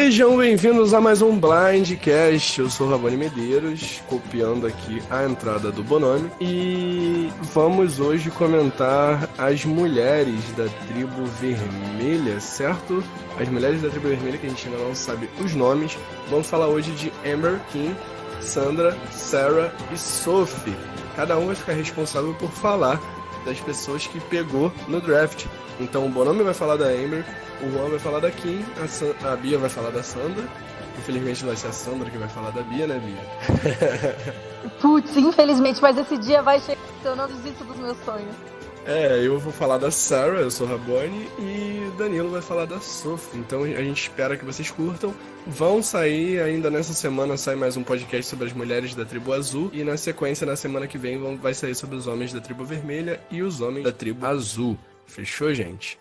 Sejam bem-vindos a mais um Blindcast. Eu sou o Rabone Medeiros, copiando aqui a entrada do Bonomi. E vamos hoje comentar as mulheres da tribo vermelha, certo? As mulheres da tribo vermelha, que a gente ainda não sabe os nomes. Vamos falar hoje de Amber, Kim, Sandra, Sarah e Sophie. Cada um vai ficar responsável por falar das pessoas que pegou no draft. Então o Bonomi vai falar da Amber, o Juan vai falar da Kim, a Bia vai falar da Sandra. Infelizmente vai ser a Sandra que vai falar da Bia, né, Bia? Putz, infelizmente, mas esse dia vai chegar, eu não desisto dos meus sonhos. Eu vou falar da Sarah, eu sou o Rabone, e Danilo vai falar da Sophie. Então a gente espera que vocês curtam. Vão sair, ainda nessa semana, sai mais um podcast sobre as mulheres da tribo azul. E na sequência, na semana que vem, vai sair sobre os homens da tribo vermelha e os homens da tribo azul. Fechou, gente?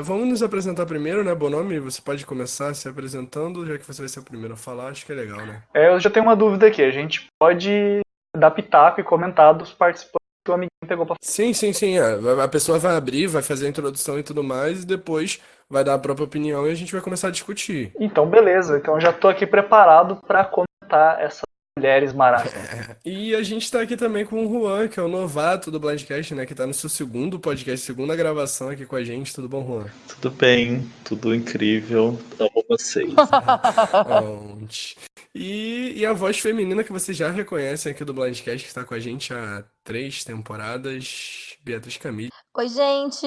Vamos nos apresentar primeiro, né, Bonomi? Você pode começar se apresentando, já que você vai ser o primeiro a falar. Acho que é legal, né? Eu já tenho uma dúvida aqui. A gente pode dar pitaco e comentar dos participantes que o amiguinho pegou pra... Sim. A pessoa vai abrir, vai fazer a introdução e tudo mais, e depois vai dar a própria opinião e a gente vai começar a discutir. Então, beleza. Então, já tô aqui preparado pra comentar essas mulheres maravilhosas. E a gente tá aqui também com o Juan, que é o novato do Blindcast, né? Que tá no seu segundo podcast, segunda gravação aqui com a gente. Tudo bom, Juan? Tudo bem, tudo incrível. Amo vocês. E a voz feminina que vocês já reconhecem aqui do Blindcast, que está com a gente há 3 temporadas, Beatriz Camille. Oi, gente,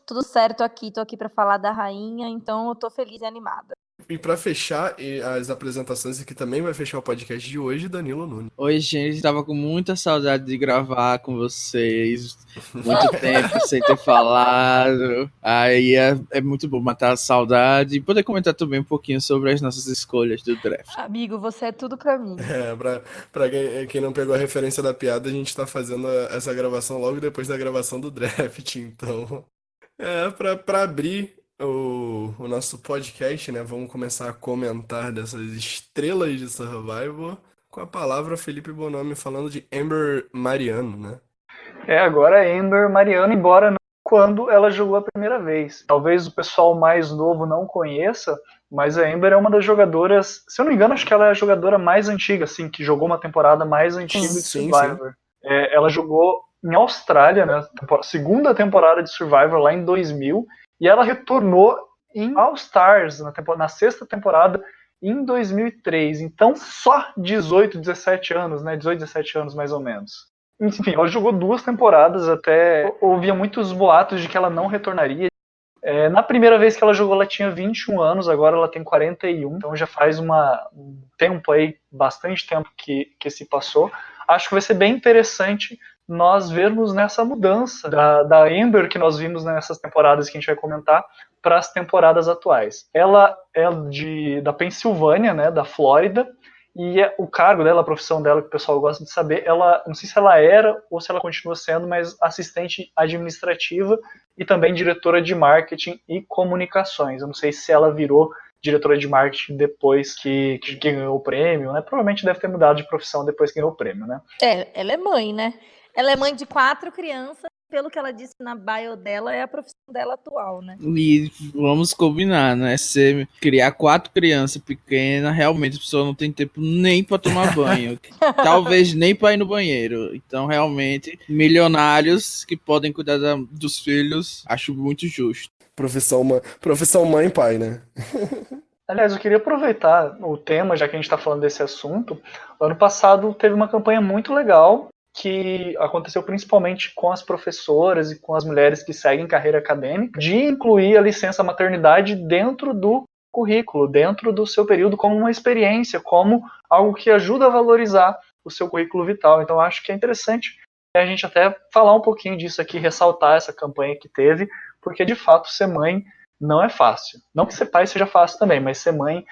tudo certo aqui? Tô aqui pra falar da rainha, então eu tô feliz e animada. E pra fechar as apresentações, que também vai fechar o podcast de hoje, Danilo Nunes. Oi, gente, tava com muita saudade de gravar com vocês. Muito tempo sem ter falado. Aí é muito bom matar a saudade e poder comentar também um pouquinho sobre as nossas escolhas do draft. Amigo, você é tudo pra mim. Pra quem não pegou a referência da piada, a gente tá fazendo essa gravação logo depois da gravação do draft, então... Pra abrir o nosso podcast, né? Vamos começar a comentar dessas estrelas de Survivor com a palavra Felipe Bonomi falando de Amber Mariano, né? Agora a Amber Mariano, embora não quando ela jogou a primeira vez. Talvez o pessoal mais novo não conheça, mas a Amber é uma das jogadoras, se eu não me engano, acho que ela é a jogadora mais antiga, assim, que jogou uma temporada mais antiga de Survivor. Sim. Ela jogou em Austrália, né? Segunda temporada de Survivor lá em 2000, e ela retornou em All Stars na sexta temporada em 2003. Então só 18, 17 anos, né? 18, 17 anos mais ou menos. Enfim, ela jogou 2 temporadas, até ouvia muitos boatos de que ela não retornaria. Na primeira vez que ela jogou, ela tinha 21 anos, agora ela tem 41, então já faz um tempo aí, bastante tempo que se passou. Acho que vai ser bem interessante nós vermos nessa mudança da Amber que nós vimos nessas temporadas que a gente vai comentar para as temporadas atuais. Ela é da Pensilvânia, né, da Flórida, e o cargo dela, a profissão dela, que o pessoal gosta de saber, ela, não sei se ela era ou se ela continua sendo, mas assistente administrativa e também diretora de marketing e comunicações. Eu não sei se ela virou diretora de marketing depois que ganhou o prêmio, né? Provavelmente deve ter mudado de profissão depois que ganhou o prêmio, né? Ela é mãe, né? Ela é mãe de 4 crianças, pelo que ela disse na bio dela, é a profissão dela atual, né? E vamos combinar, né? Se criar 4 crianças pequenas, realmente a pessoa não tem tempo nem pra tomar banho. Talvez nem pra ir no banheiro. Então, realmente, milionários que podem cuidar dos filhos, acho muito justo. Profissão mãe e pai, né? Aliás, eu queria aproveitar o tema, já que a gente está falando desse assunto. Ano passado teve uma campanha muito legal que aconteceu principalmente com as professoras e com as mulheres que seguem carreira acadêmica, de incluir a licença maternidade dentro do currículo, dentro do seu período, como uma experiência, como algo que ajuda a valorizar o seu currículo vital. Então, acho que é interessante a gente até falar um pouquinho disso aqui, ressaltar essa campanha que teve, porque, de fato, ser mãe não é fácil. Não que ser pai seja fácil também, mas ser mãe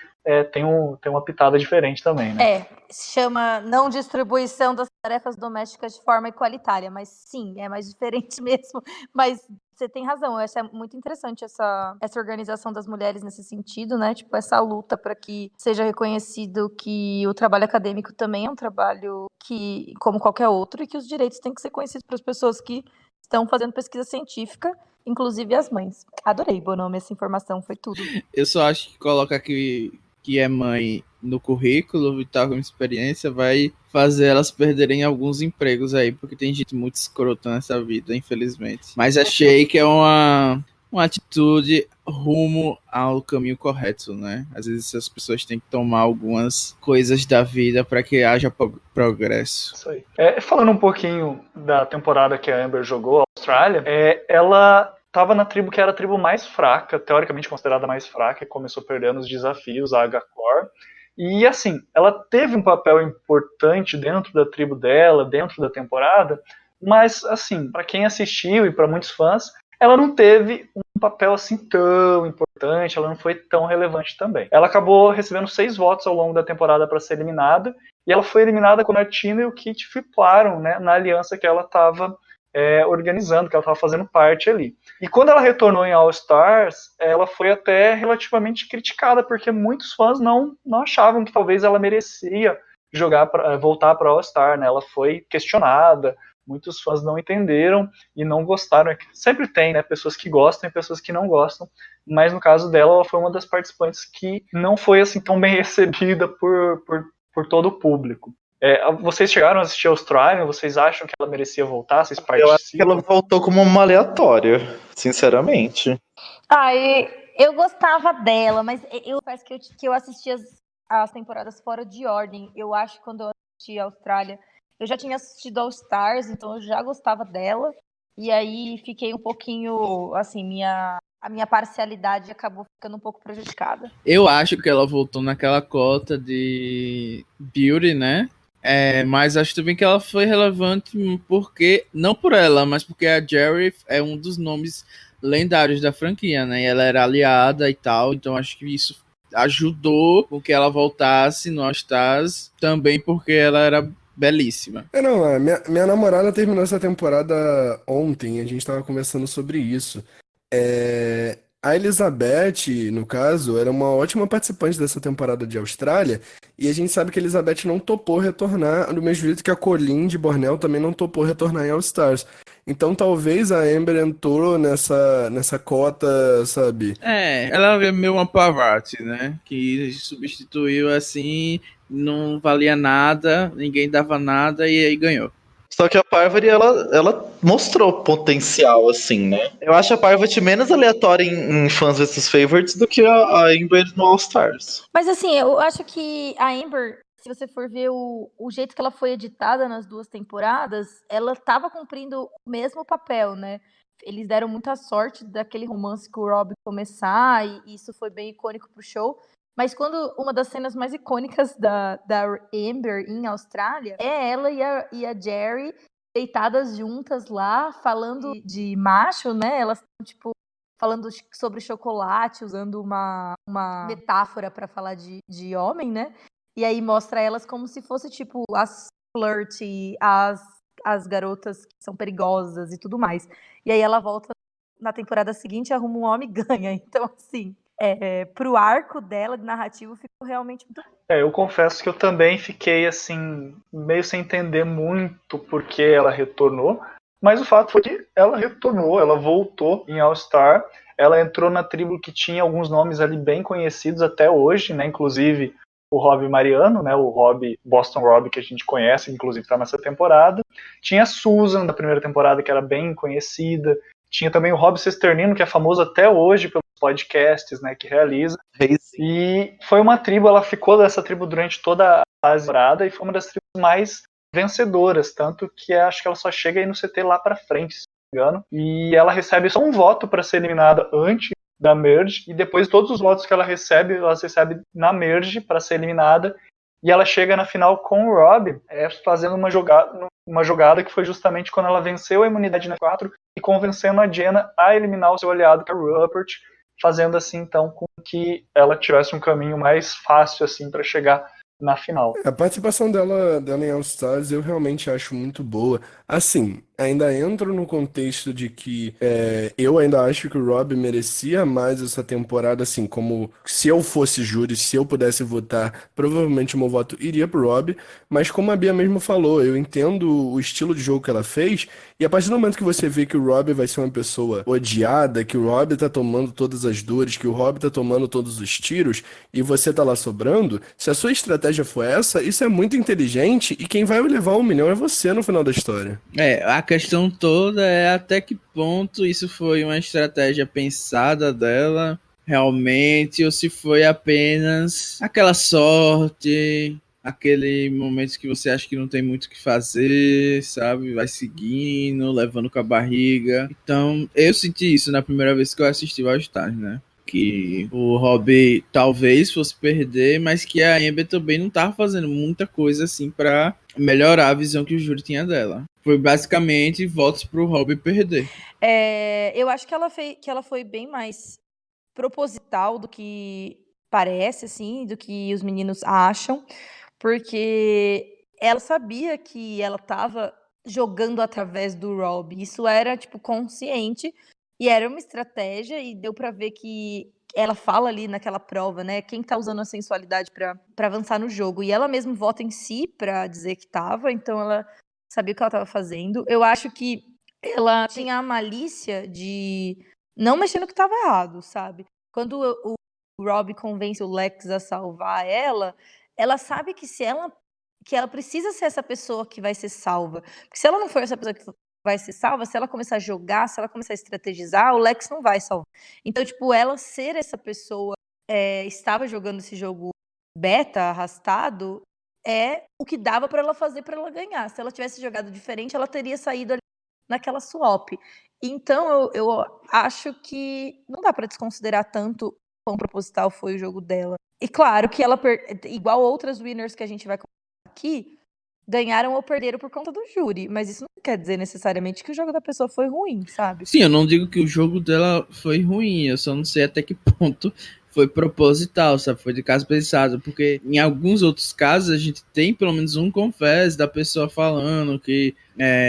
tem uma pitada diferente também, né? Se chama não distribuição das tarefas domésticas de forma igualitária, mas sim, é mais diferente mesmo. Mas você tem razão, eu acho muito interessante essa organização das mulheres nesse sentido, né? Tipo, essa luta para que seja reconhecido que o trabalho acadêmico também é um trabalho que, como qualquer outro, e que os direitos têm que ser conhecidos para as pessoas que estão fazendo pesquisa científica, inclusive as mães. Adorei, Bonomi, essa informação, foi tudo. Eu só acho que coloca aqui que é mãe no currículo e tal, como experiência, vai fazer elas perderem alguns empregos aí, porque tem gente muito escrota nessa vida, infelizmente. Mas achei que é uma atitude rumo ao caminho correto, né? Às vezes as pessoas têm que tomar algumas coisas da vida para que haja progresso. Isso aí. Falando um pouquinho da temporada que a Amber jogou, a Austrália, ela estava na tribo que era a tribo mais fraca, teoricamente considerada mais fraca, e começou perdendo os desafios, a H-Core. E assim, ela teve um papel importante dentro da tribo dela, dentro da temporada, mas assim, para quem assistiu e para muitos fãs, ela não teve um papel assim tão importante, ela não foi tão relevante também. Ela acabou recebendo 6 votos ao longo da temporada para ser eliminada, e ela foi eliminada quando a Tina e o Kit fliparam, né, na aliança que ela estava organizando, que ela estava fazendo parte ali. E quando ela retornou em All Stars, ela foi até relativamente criticada, porque muitos fãs não achavam que talvez ela merecia voltar para All Star, né? Ela foi questionada, muitos fãs não entenderam e não gostaram. Sempre tem, né, pessoas que gostam e pessoas que não gostam, mas no caso dela, ela foi uma das participantes que não foi assim tão bem recebida por todo o público. Vocês chegaram a assistir a Austrália? Vocês acham que ela merecia voltar? Vocês participam? Eu acho que ela voltou como uma aleatória, sinceramente. Eu gostava dela, mas eu parece que eu assisti as temporadas fora de ordem. Eu acho que quando eu assisti a Austrália, eu já tinha assistido All Stars, então eu já gostava dela. E aí fiquei um pouquinho, assim, a minha parcialidade acabou ficando um pouco prejudicada. Eu acho que ela voltou naquela cota de Beauty, né? Mas acho também que ela foi relevante porque, não por ela, mas porque a Jerry é um dos nomes lendários da franquia, né? E ela era aliada e tal, então acho que isso ajudou com que ela voltasse no All Stars, também porque ela era belíssima. Não, minha namorada terminou essa temporada ontem, a gente tava conversando sobre isso. A Elizabeth, no caso, era uma ótima participante dessa temporada de Austrália, e a gente sabe que a Elizabeth não topou retornar, do mesmo jeito que a Colleen de Borneo também não topou retornar em All Stars. Então talvez a Amber entrou nessa cota, sabe? Ela é meio uma Pavarte, né? Que substituiu assim, não valia nada, ninguém dava nada e aí ganhou. Só que a Parvati, ela mostrou potencial, assim, né? Eu acho a Parvati menos aleatória em Fans vs Favorites do que a Amber no All Stars. Mas assim, eu acho que a Amber, se você for ver o jeito que ela foi editada nas 2 temporadas, ela estava cumprindo o mesmo papel, né? Eles deram muita sorte daquele romance com o Rob começar, e isso foi bem icônico pro show. Mas quando uma das cenas mais icônicas da Amber em Austrália é ela e a Jerry deitadas juntas lá, falando de macho, né? Elas estão, tipo, falando sobre chocolate, usando uma metáfora para falar de homem, né? E aí mostra elas como se fosse, tipo, as flirt, as garotas que são perigosas e tudo mais. E aí ela volta na temporada seguinte, arruma um homem e ganha. Então, assim, pro arco dela, de narrativo, ficou realmente muito... Eu confesso que eu também fiquei, assim, meio sem entender muito por que ela retornou, mas o fato foi que ela retornou, ela voltou em All Star, ela entrou na tribo que tinha alguns nomes ali bem conhecidos até hoje, né, inclusive o Rob Mariano, né, o Boston Rob que a gente conhece, inclusive está nessa temporada, tinha a Susan da primeira temporada, que era bem conhecida, tinha também o Rob Cesternino, que é famoso até hoje pelos podcasts, né, que realiza. E foi uma tribo, ela ficou dessa tribo durante toda a temporada e foi uma das tribos mais vencedoras, tanto que acho que ela só chega aí no CT lá pra frente, se não me engano. E ela recebe só um voto para ser eliminada antes da Merge, e depois todos os votos que ela recebe na Merge para ser eliminada. E ela chega na final com o Rob, fazendo uma jogada que foi justamente quando ela venceu a imunidade na 4 e convencendo a Jenna a eliminar o seu aliado, que é o Rupert, fazendo assim, então, com que ela tivesse um caminho mais fácil, assim, para chegar na final. A participação dela em All Stars eu realmente acho muito boa. Assim, ainda entro no contexto de que eu ainda acho que o Rob merecia mais essa temporada, assim, como se eu fosse júri, se eu pudesse votar, provavelmente o meu voto iria pro Rob, mas como a Bia mesmo falou, eu entendo o estilo de jogo que ela fez, e a partir do momento que você vê que o Rob vai ser uma pessoa odiada, que o Rob tá tomando todas as dores, que o Rob tá tomando todos os tiros, e você tá lá sobrando, se a sua estratégia for essa, isso é muito inteligente, e quem vai levar 1 milhão é você no final da história. A questão toda é até que ponto isso foi uma estratégia pensada dela, realmente, ou se foi apenas aquela sorte, aquele momento que você acha que não tem muito o que fazer, sabe? Vai seguindo, levando com a barriga. Então, eu senti isso na primeira vez que eu assisti o All Stars, né? Que o Rob talvez fosse perder, mas que a Amber também não tava fazendo muita coisa assim pra melhorar a visão que o júri tinha dela. Foi basicamente votos pro Rob perder. Eu acho que ela foi bem mais proposital do que parece, assim, do que os meninos acham, porque ela sabia que ela estava jogando através do Rob. Isso era, tipo, consciente e era uma estratégia, e deu pra ver que ela fala ali naquela prova, né? Quem tá usando a sensualidade pra avançar no jogo. E ela mesma vota em si pra dizer que tava, então ela sabia o que ela tava fazendo. Eu acho que ela tinha a malícia de não mexer no que tava errado, sabe? Quando o Rob convence o Lex a salvar ela sabe que ela precisa ser essa pessoa que vai ser salva. Porque se ela não for essa pessoa que vai ser salva, se ela começar a jogar, se ela começar a estrategizar, o Lex não vai salvar. Então, tipo, ela ser essa pessoa, estava jogando esse jogo beta, arrastado, é o que dava pra ela fazer pra ela ganhar. Se ela tivesse jogado diferente, ela teria saído ali naquela swap. Então, eu acho que não dá pra desconsiderar tanto quão proposital foi o jogo dela. E claro que ela, igual outras winners que a gente vai comentar aqui, ganharam ou perderam por conta do júri. Mas isso não quer dizer necessariamente que o jogo da pessoa foi ruim, sabe? Sim, eu não digo que o jogo dela foi ruim, eu só não sei até que ponto foi proposital, sabe? Foi de caso pensado, porque em alguns outros casos a gente tem pelo menos um confess da pessoa falando que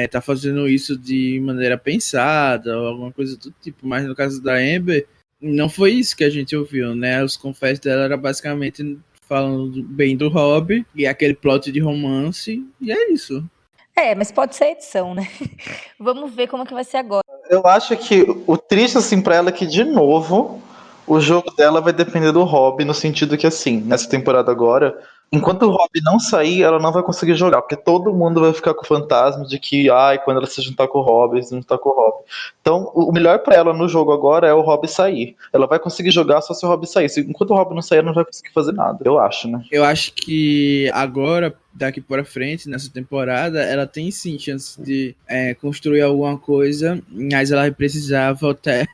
tá fazendo isso de maneira pensada ou alguma coisa do tipo, mas no caso da Amber, não foi isso que a gente ouviu, né? Os confess dela era basicamente falando bem do Rob e aquele plot de romance, e é isso. Mas pode ser edição, né? Vamos ver como é que vai ser agora. Eu acho que o triste, assim, pra ela é que, de novo, o jogo dela vai depender do Rob, no sentido que, assim, nessa temporada agora, enquanto o Rob não sair, ela não vai conseguir jogar, porque todo mundo vai ficar com o fantasma de que, quando ela se juntar com o Rob, se juntar com o Rob. Então, o melhor pra ela no jogo agora é o Rob sair. Ela vai conseguir jogar só se o Rob sair. Enquanto o Rob não sair, ela não vai conseguir fazer nada, eu acho, né? Eu acho que agora, daqui para frente, nessa temporada, ela tem sim chance de construir alguma coisa, mas ela vai precisar voltar,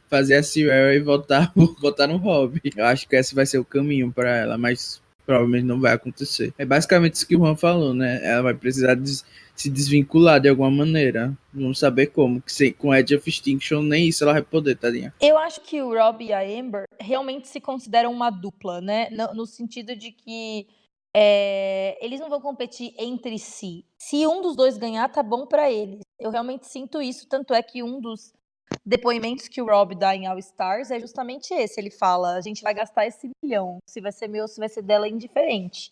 fazer a Sierra e voltar no Rob. Eu acho que esse vai ser o caminho para ela, mas provavelmente não vai acontecer. É basicamente isso que o Juan falou, né? Ela vai precisar se desvincular de alguma maneira. Vamos saber como. Que com Edge of Extinction nem isso ela vai poder, tadinha. Eu acho que o Rob e a Amber realmente se consideram uma dupla, né? No sentido de que eles não vão competir entre si. Se um dos dois ganhar, tá bom pra eles. Eu realmente sinto isso, tanto é que um dos depoimentos que o Rob dá em All Stars é justamente esse. Ele fala, a gente vai gastar esse 1 milhão, se vai ser meu, se vai ser dela, é indiferente.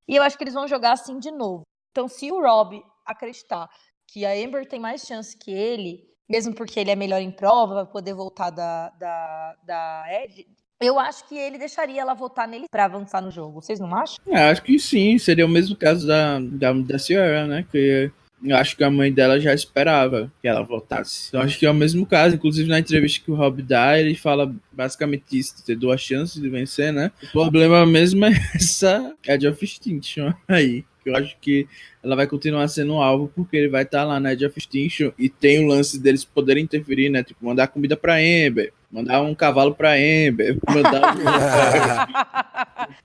E eu acho que eles vão jogar assim de novo. Então, se o Rob acreditar que a Amber tem mais chance que ele, mesmo porque ele é melhor em prova, vai poder voltar da Edge, eu acho que ele deixaria ela votar nele pra avançar no jogo. Vocês não acham? Acho que sim, seria o mesmo caso da Sierra, né? Que eu acho que a mãe dela já esperava que ela votasse. Eu acho que é o mesmo caso, inclusive na entrevista que o Rob dá, ele fala basicamente isso, de ter 2 chances de vencer, né? O problema mesmo é essa Edge of Extinction aí. Eu acho que ela vai continuar sendo alvo porque ele vai estar lá na Edge of Extinction e tem o lance deles poderem interferir, né? Tipo, mandar comida pra Amber, mandar um cavalo pra Amber,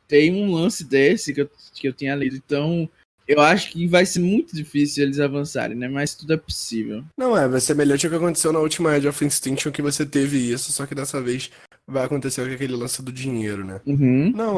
tem um lance desse que eu tinha lido, então eu acho que vai ser muito difícil eles avançarem, né? Mas tudo é possível. Não vai ser semelhante ao que aconteceu na última Edge of Extinction, que você teve isso, só que dessa vez vai acontecer com aquele lance do dinheiro, né? Uhum. Não,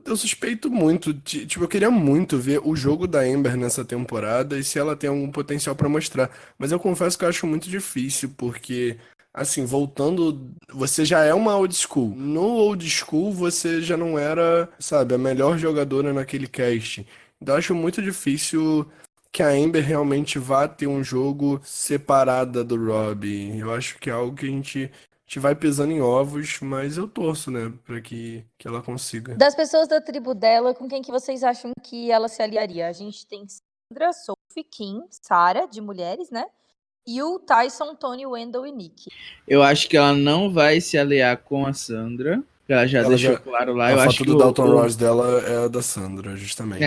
eu suspeito muito, tipo, eu queria muito ver o jogo da Amber nessa temporada e se ela tem algum potencial pra mostrar. Mas eu confesso que eu acho muito difícil, porque, assim, voltando, você já é uma old school. No old school, você já não era, sabe, a melhor jogadora naquele cast. Então eu acho muito difícil que a Amber realmente vá ter um jogo separada do Rob. Eu acho que é algo que a gente vai pisando em ovos, mas eu torço, né, pra que ela consiga. Das pessoas da tribo dela, com quem que vocês acham que ela se aliaria? A gente tem Sandra, Sophie, Kim, Sarah, de mulheres, né? E o Tyson, Tony, Wendell e Nick. Eu acho que ela não vai se aliar com a Sandra, que ela já Ela deixou já. claro lá. A Eu acho foto que do Dalton Ross dela é a da Sandra, justamente.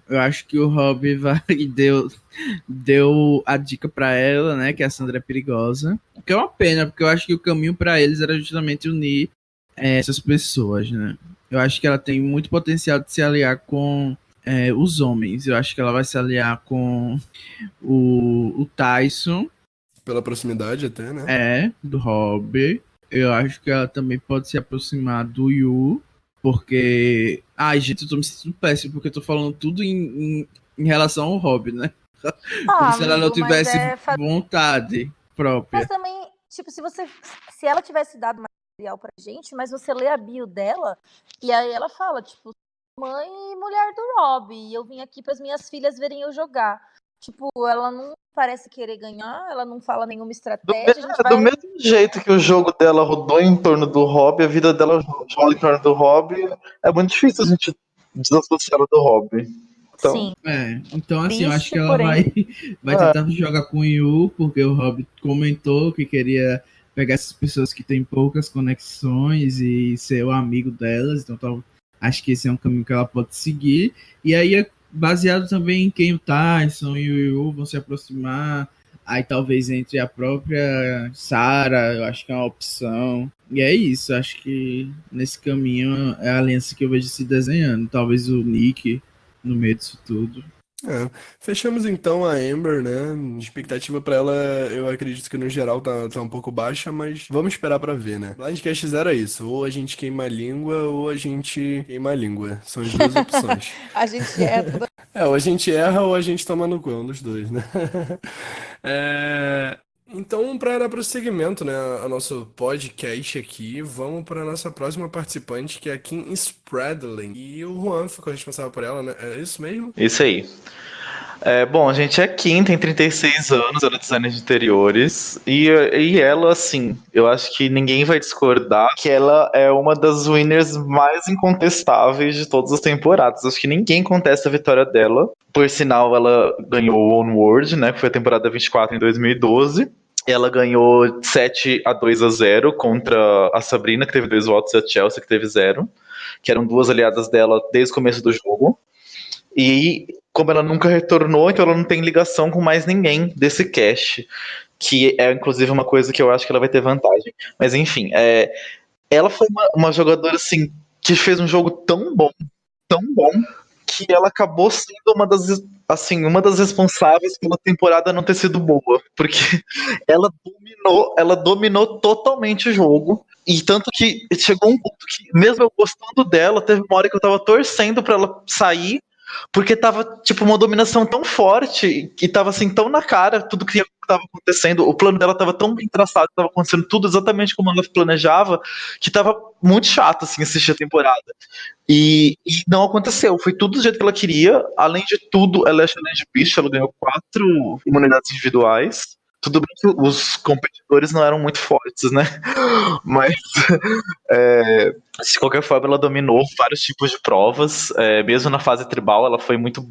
eu acho que o Rob vai e deu a dica pra ela, né, que a Sandra é perigosa. O que é uma pena, porque eu acho que o caminho pra eles era justamente unir essas pessoas, né? Eu acho que ela tem muito potencial de se aliar com os homens. Eu acho que ela vai se aliar com o Tyson, Pela proximidade até, né? do Rob. Eu acho que ela também pode se aproximar do Yu, porque. Ai, gente, eu tô me sentindo péssimo, porque eu tô falando tudo em relação ao Rob, né? Como Ah, se ela não amigo, mas tivesse vontade Mas própria. também, tipo, se ela tivesse dado mais material pra gente, mas você lê a bio dela, e aí ela fala, tipo, mãe e mulher do Rob, e eu vim aqui pras minhas filhas verem eu jogar. Tipo, ela não parece querer ganhar, ela não fala nenhuma estratégia, a gente Do vai... mesmo jeito que o jogo dela rodou em torno do Rob, a vida dela roda em torno do Rob, é muito difícil a gente desassociar ela do Rob. Então, Sim, Então assim, eu acho que triste, ela porém... vai é, tentar jogar com o Yu, porque o Rob comentou que queria pegar essas pessoas que têm poucas conexões e ser o amigo delas, então acho que esse é um caminho que ela pode seguir. E aí é baseado também em quem o Tyson e o Yu vão se aproximar. Aí talvez entre a própria Sarah, eu acho que é uma opção. E é isso, acho que nesse caminho é a aliança que eu vejo se desenhando. Talvez o Nick no meio disso tudo. É. Fechamos então a Amber, né? Expectativa pra ela, eu acredito que no geral tá um pouco baixa, mas vamos esperar pra ver, né? Blindcast Zero é isso. Ou a gente queima a língua, ou a gente queima a língua. São as duas opções. A gente é tudo... Ou a gente erra ou a gente toma no cu, é um dos dois, né? Então, para dar prosseguimento, né, ao nosso podcast aqui, vamos para a nossa próxima participante, que é a Kim Spradlin. E o Juan ficou responsável por ela, né? É isso mesmo? isso aí. Bom, a gente é Kim, tem 36 anos, ela é designer de interiores. E ela, assim, eu acho que ninguém vai discordar que ela é uma das winners mais incontestáveis de todas as temporadas. Acho que ninguém contesta a vitória dela. Por sinal, ela ganhou o Onward, né? Que foi a temporada 24 em 2012. Ela ganhou 7-2-0 contra a Sabrina, que teve 2 votos, e a Chelsea, que teve 0. Que eram duas aliadas dela desde o começo do jogo. E como ela nunca retornou, então ela não tem ligação com mais ninguém desse cast. Que é, inclusive, uma coisa que eu acho que ela vai ter vantagem. Mas, enfim, ela foi uma jogadora, assim, que fez um jogo tão bom, que ela acabou sendo uma das responsáveis pela temporada não ter sido boa. Porque ela dominou totalmente o jogo. E tanto que chegou um ponto que, mesmo eu gostando dela, teve uma hora que eu tava torcendo pra ela sair, porque tava, tipo, uma dominação tão forte e tava, assim, tão na cara tudo que tava acontecendo. O plano dela tava tão bem traçado, tava acontecendo tudo exatamente como ela planejava, que tava muito chato, assim, assistir a temporada. E não aconteceu, foi tudo do jeito que ela queria. Além de tudo, ela é challenge beast, ela ganhou 4 imunidades individuais. Tudo bem que os competidores não eram muito fortes, né? Mas de qualquer forma, ela dominou vários tipos de provas. Mesmo na fase tribal, ela foi muito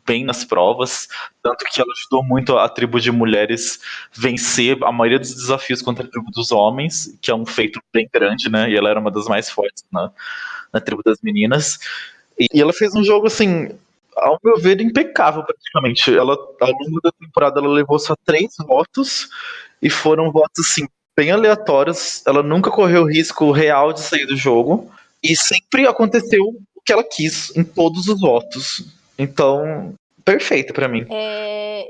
bem nas provas. Tanto que ela ajudou muito a tribo de mulheres vencer a maioria dos desafios contra a tribo dos homens, que é um feito bem grande, né? E ela era uma das mais fortes na tribo das meninas. E ela fez um jogo, assim, ao meu ver, impecável praticamente. Ela, ao longo da temporada, ela levou só 3 votos, e foram votos, assim, bem aleatórios. Ela nunca correu risco real de sair do jogo, e sempre aconteceu o que ela quis em todos os votos. Então, perfeito pra mim.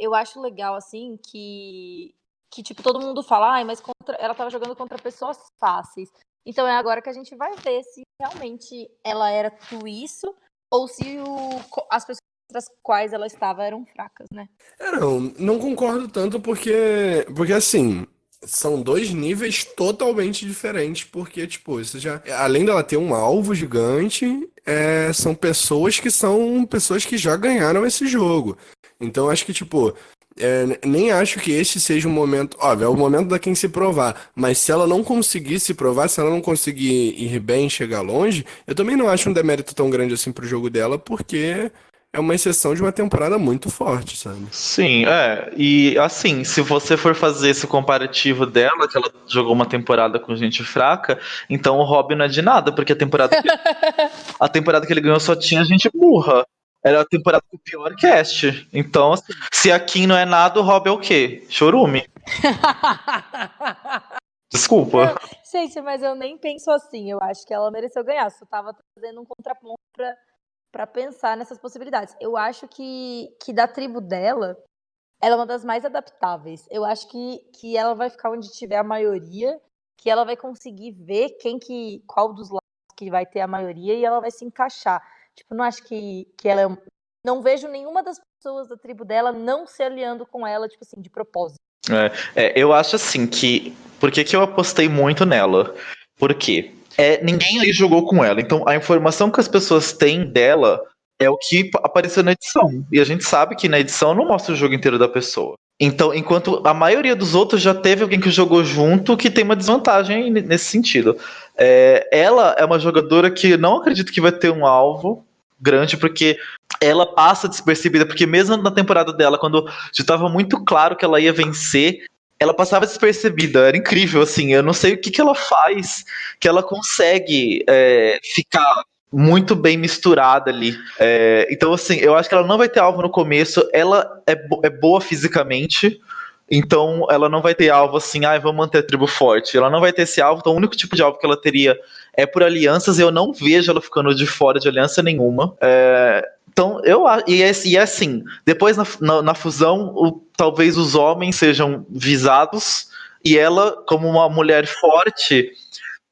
eu acho legal, assim, que tipo, todo mundo fala, ai, mas ela tava jogando contra pessoas fáceis. Então é agora que a gente vai ver se realmente ela era tudo isso ou se as pessoas contra as quais ela estava eram fracas, né? Não concordo tanto porque assim, são dois níveis totalmente diferentes, porque, tipo, isso já, além dela ter um alvo gigante, são pessoas que já ganharam esse jogo. Então, acho que, tipo, nem acho que este seja um momento, óbvio, é o momento da quem se provar, mas se ela não conseguir se provar, se ela não conseguir ir bem, chegar longe, eu também não acho um demérito tão grande assim pro jogo dela, porque é uma exceção de uma temporada muito forte, sabe? Sim, e assim, se você for fazer esse comparativo dela, que ela jogou uma temporada com gente fraca, então o Robin não é de nada, porque a temporada que ele ganhou só tinha gente burra. Era a temporada com o pior cast. Então, assim, se a Kim não é nada, o Robin é o quê? Chorume. Não, Desculpa. gente, mas eu nem penso assim. Eu acho que ela mereceu ganhar. Só tava trazendo um contraponto pra pensar nessas possibilidades. Eu acho que da tribo dela, ela é uma das mais adaptáveis. Eu acho que ela vai ficar onde tiver a maioria, que ela vai conseguir ver qual dos lados que vai ter a maioria e ela vai se encaixar. Tipo, não acho que ela não vejo nenhuma das pessoas da tribo dela não se aliando com ela, tipo assim, de propósito. Eu acho assim que. Por que eu apostei muito nela? Porque ninguém ali jogou com ela. Então a informação que as pessoas têm dela é o que apareceu na edição. E a gente sabe que na edição não mostra o jogo inteiro da pessoa. Então, enquanto a maioria dos outros já teve alguém que jogou junto que tem uma desvantagem nesse sentido. Ela é uma jogadora que não acredito que vai ter um alvo grande, porque ela passa despercebida, porque mesmo na temporada dela, quando já estava muito claro que ela ia vencer, ela passava despercebida, era incrível, assim, eu não sei o que ela faz, que ela consegue ficar muito bem misturada ali. Então, assim, eu acho que ela não vai ter alvo no começo, ela é boa fisicamente, então ela não vai ter alvo assim, vamos manter a tribo forte. Ela não vai ter esse alvo, então o único tipo de alvo que ela teria é por alianças, e eu não vejo ela ficando de fora de aliança nenhuma. Então, e assim, depois na fusão, talvez os homens sejam visados, e ela, como uma mulher forte,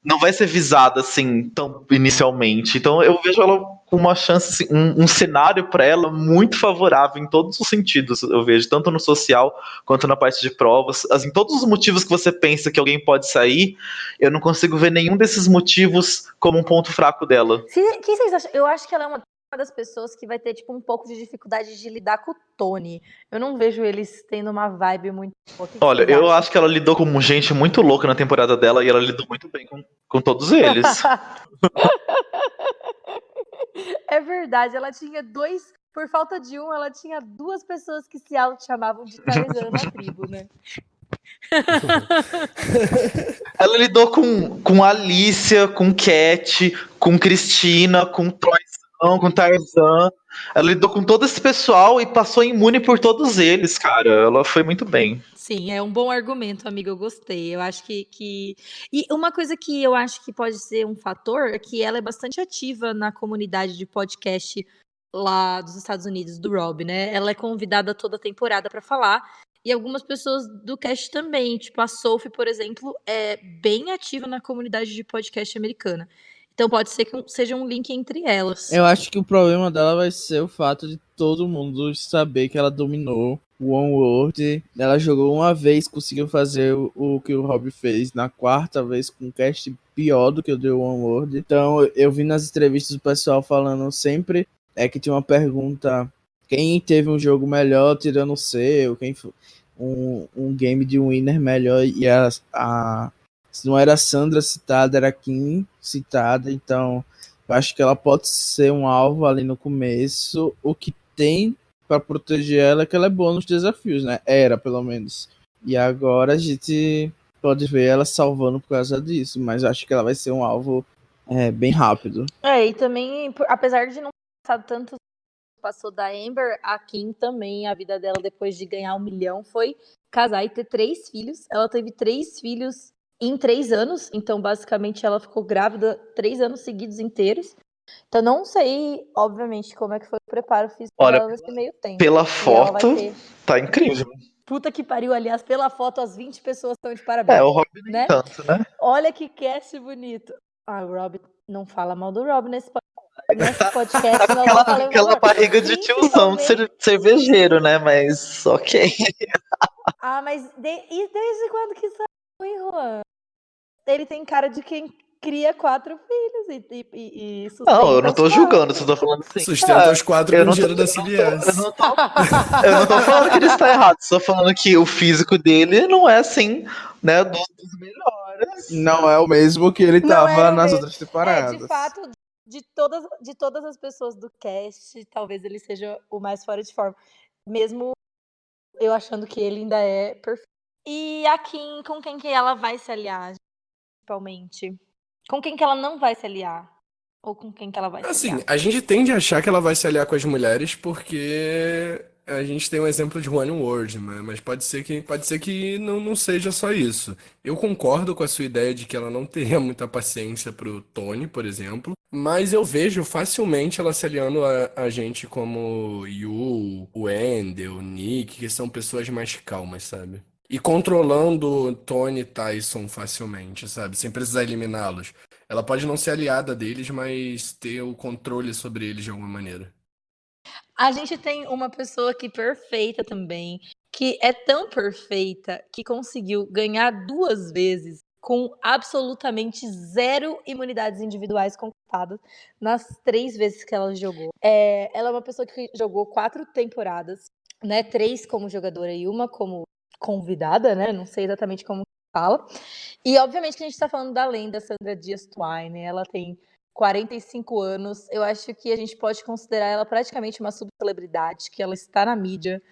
não vai ser visada assim tão inicialmente. Então eu vejo ela com uma chance, assim, um cenário para ela muito favorável em todos os sentidos. Eu vejo tanto no social quanto na parte de provas. Assim, todos os motivos que você pensa que alguém pode sair, eu não consigo ver nenhum desses motivos como um ponto fraco dela. Quem vocês acham? Eu acho que ela é uma das pessoas que vai ter tipo um pouco de dificuldade de lidar com o Tony. Eu não vejo eles tendo uma vibe muito boa. O que Olha, vocês eu acham? acho que ela lidou com gente muito louca na temporada dela e ela lidou muito bem com todos eles. É verdade, ela tinha por falta de um, ela tinha duas pessoas que se auto-chamavam de Tarzan na tribo, né? Ela lidou com Alicia, com Cat, com Cristina, com Troyzão, com Tarzan. Ela lidou com todo esse pessoal e passou imune por todos eles, cara. Ela foi muito bem. Sim, é um bom argumento, amiga, eu gostei. Eu acho que... E uma coisa que eu acho que pode ser um fator é que ela é bastante ativa na comunidade de podcast lá dos Estados Unidos, do Rob, né? Ela é convidada toda temporada para falar. E algumas pessoas do cast também, tipo a Sophie, por exemplo, é bem ativa na comunidade de podcast americana. Então pode ser que seja um link entre elas. Eu acho que o problema dela vai ser o fato de todo mundo saber que ela dominou o One World. Ela jogou uma vez, conseguiu fazer o que o Rob fez na quarta vez com um cast pior do que o do One World. Então eu vi nas entrevistas o pessoal falando sempre que tinha uma pergunta: quem teve um jogo melhor tirando o seu? Quem foi um game de winner melhor? E se não era a Sandra citada, era a Kim citada. Então eu acho que ela pode ser um alvo ali no começo. O que tem para proteger ela é que ela é boa nos desafios, né? Era, pelo menos. E agora a gente pode ver ela salvando por causa disso. Mas acho que ela vai ser um alvo bem rápido. E também, apesar de não ter passado tanto passou da Amber, a Kim também, a vida dela depois de ganhar 1 milhão foi casar e ter 3 filhos. Ela teve 3 filhos em 3 anos, então basicamente ela ficou grávida 3 anos seguidos inteiros. Então não sei, obviamente, como é que foi o preparo físico dela nesse meio tempo. Pela foto, tá incrível. Puta que pariu, aliás, pela foto, as 20 pessoas estão de É, parabéns, o Rob nem né? tanto, né? Olha que cast bonito. Ah, o Rob, não fala mal do Rob nesse podcast, Tá com nós não falamos mal aquela do Rob. barriga de tiozão de Principalmente. cervejeiro, né? Mas ok. Ah, mas e desde quando que isso é ruim, Juan? Ele tem cara de quem cria 4 filhos e Não, eu sustenta não os tô julgando, 4. só tô falando assim. Sustenta os 4 Eu com não tô, dinheiro da eu CBS. não tô falando que ele está errado, só falando que o físico dele não é assim, né, dos melhores. Não é o mesmo que ele Não tava é o nas mesmo. outras De temporadas. fato, de todas as pessoas do cast, talvez ele seja o mais fora de forma. Mesmo eu achando que ele ainda é perfeito. E a Kim, com quem que ela vai se aliar, principalmente? Com quem que ela não vai se aliar? Ou com quem que ela vai se Assim, aliar? a gente tende a achar que ela vai se aliar com as mulheres porque a gente tem um exemplo de One World, né? Mas pode ser que não seja só isso. Eu concordo com a sua ideia de que ela não teria muita paciência pro Tony, por exemplo, mas eu vejo facilmente ela se aliando a gente como Yu, o Wendell, o Nick, que são pessoas mais calmas, sabe? E controlando Tony e Tyson facilmente, sabe? Sem precisar eliminá-los. Ela pode não ser aliada deles, mas ter o controle sobre eles de alguma maneira. A gente tem uma pessoa aqui perfeita também, que é tão perfeita que conseguiu ganhar 2 vezes com absolutamente 0 imunidades individuais conquistadas nas 3 vezes que ela jogou. Ela é uma pessoa que jogou 4 temporadas, né? 3 como jogadora e 1 como convidada, né? Não sei exatamente como fala. E obviamente que a gente tá falando da lenda Sandra Dias Twine. Ela tem 45 anos. Eu acho que a gente pode considerar ela praticamente uma subcelebridade, que ela está na mídia,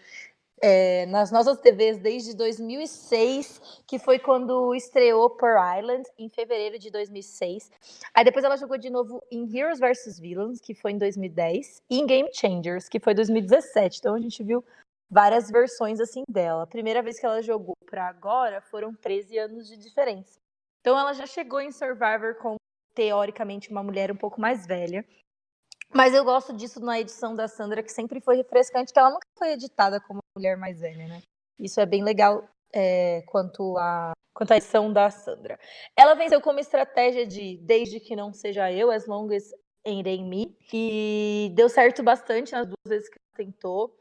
nas nossas TVs desde 2006, que foi quando estreou Pearl Island, em fevereiro de 2006. Aí depois ela jogou de novo em Heroes vs Villains, que foi em 2010, e em Game Changers, que foi em 2017. Então a gente viu várias versões assim dela. A primeira vez que ela jogou para agora foram 13 anos de diferença. Então ela já chegou em Survivor como, teoricamente, uma mulher um pouco mais velha. Mas eu gosto disso na edição da Sandra, que sempre foi refrescante, que ela nunca foi editada como uma mulher mais velha, né? Isso é bem legal quanto à edição da Sandra. Ela venceu como estratégia de Desde que não seja eu, As Long as It Ain't Me, e deu certo bastante nas 2 vezes que ela tentou.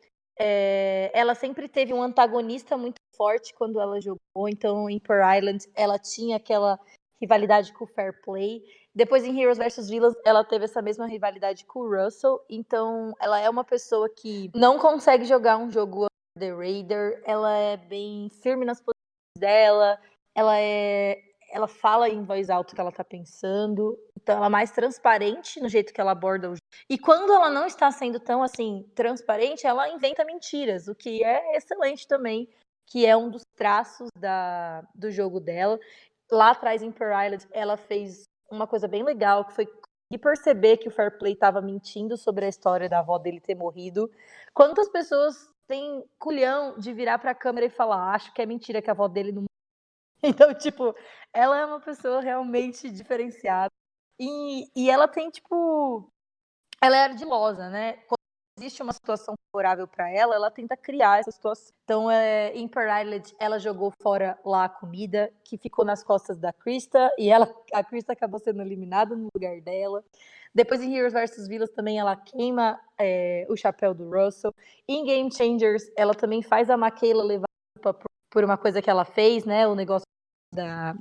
Ela sempre teve um antagonista muito forte quando ela jogou, então em Pearl Island ela tinha aquela rivalidade com o Fair Play. Depois em Heroes vs Villains ela teve essa mesma rivalidade com o Russell, então ela é uma pessoa que não consegue jogar um jogo The Raider, ela é bem firme nas posições dela, ela fala em voz alta o que ela tá pensando, então ela é mais transparente no jeito que ela aborda o jogo. E quando ela não está sendo tão assim transparente, ela inventa mentiras, o que é excelente também, que é um dos traços do jogo dela. Lá atrás em Pearl Island, ela fez uma coisa bem legal, que foi perceber que o Fair Play estava mentindo sobre a história da avó dele ter morrido. Quantas pessoas têm culhão de virar para a câmera e falar, acho que é mentira que a avó dele não. Então, tipo, ela é uma pessoa realmente diferenciada. E ela tem, tipo. Ela é ardilosa, né? Quando existe uma situação favorável para ela, ela tenta criar essa situação. Então, em Pearl Island, ela jogou fora lá a comida, que ficou nas costas da Krista, e a Krista acabou sendo eliminada no lugar dela. Depois, em Heroes vs Villains, também ela queima o chapéu do Russell. Em Game Changers, ela também faz a Michaela levar por uma coisa que ela fez, né? O negócio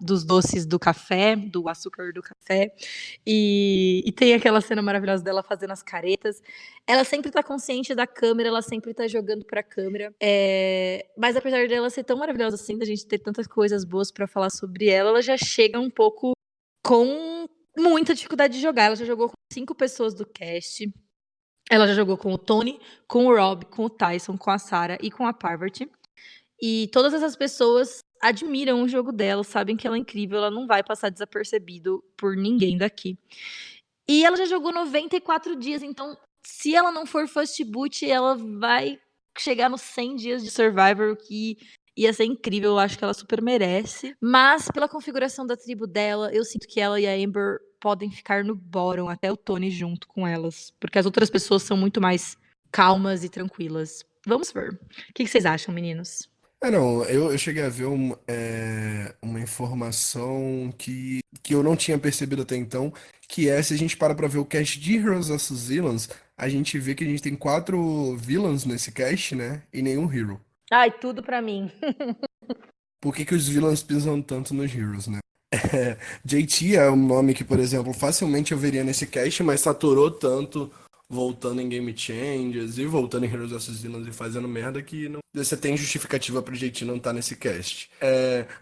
dos doces do café, do açúcar do café, e tem aquela cena maravilhosa dela fazendo as caretas. Ela sempre tá consciente da câmera, ela sempre tá jogando pra câmera, mas apesar dela ser tão maravilhosa assim, da gente ter tantas coisas boas pra falar sobre ela, ela já chega um pouco com muita dificuldade de jogar. Ela já jogou com 5 pessoas do cast, ela já jogou com o Tony, com o Rob, com o Tyson, com a Sarah e com a Parvati. E todas essas pessoas admiram o jogo dela, sabem que ela é incrível, ela não vai passar desapercebido por ninguém daqui. E ela já jogou 94 dias, então se ela não for first boot, ela vai chegar nos 100 dias de Survivor, o que ia ser incrível, eu acho que ela super merece. Mas pela configuração da tribo dela, eu sinto que ela e a Amber podem ficar no bottom, até o Tony junto com elas, porque as outras pessoas são muito mais calmas e tranquilas. Vamos ver. O que vocês acham, meninos? Não, eu cheguei a ver uma informação que eu não tinha percebido até então, que é, se a gente para pra ver o cast de Heroes vs Villains, a gente vê que a gente tem 4 villains nesse cast, né? E nenhum hero. Ai, tudo pra mim. Por que que os villains pisam tanto nos heroes, né? JT é um nome que, por exemplo, facilmente eu veria nesse cast, mas saturou tanto voltando em Game Changers e voltando em Heroes vs Villains e fazendo merda que não, você tem justificativa pro JT não estar nesse cast.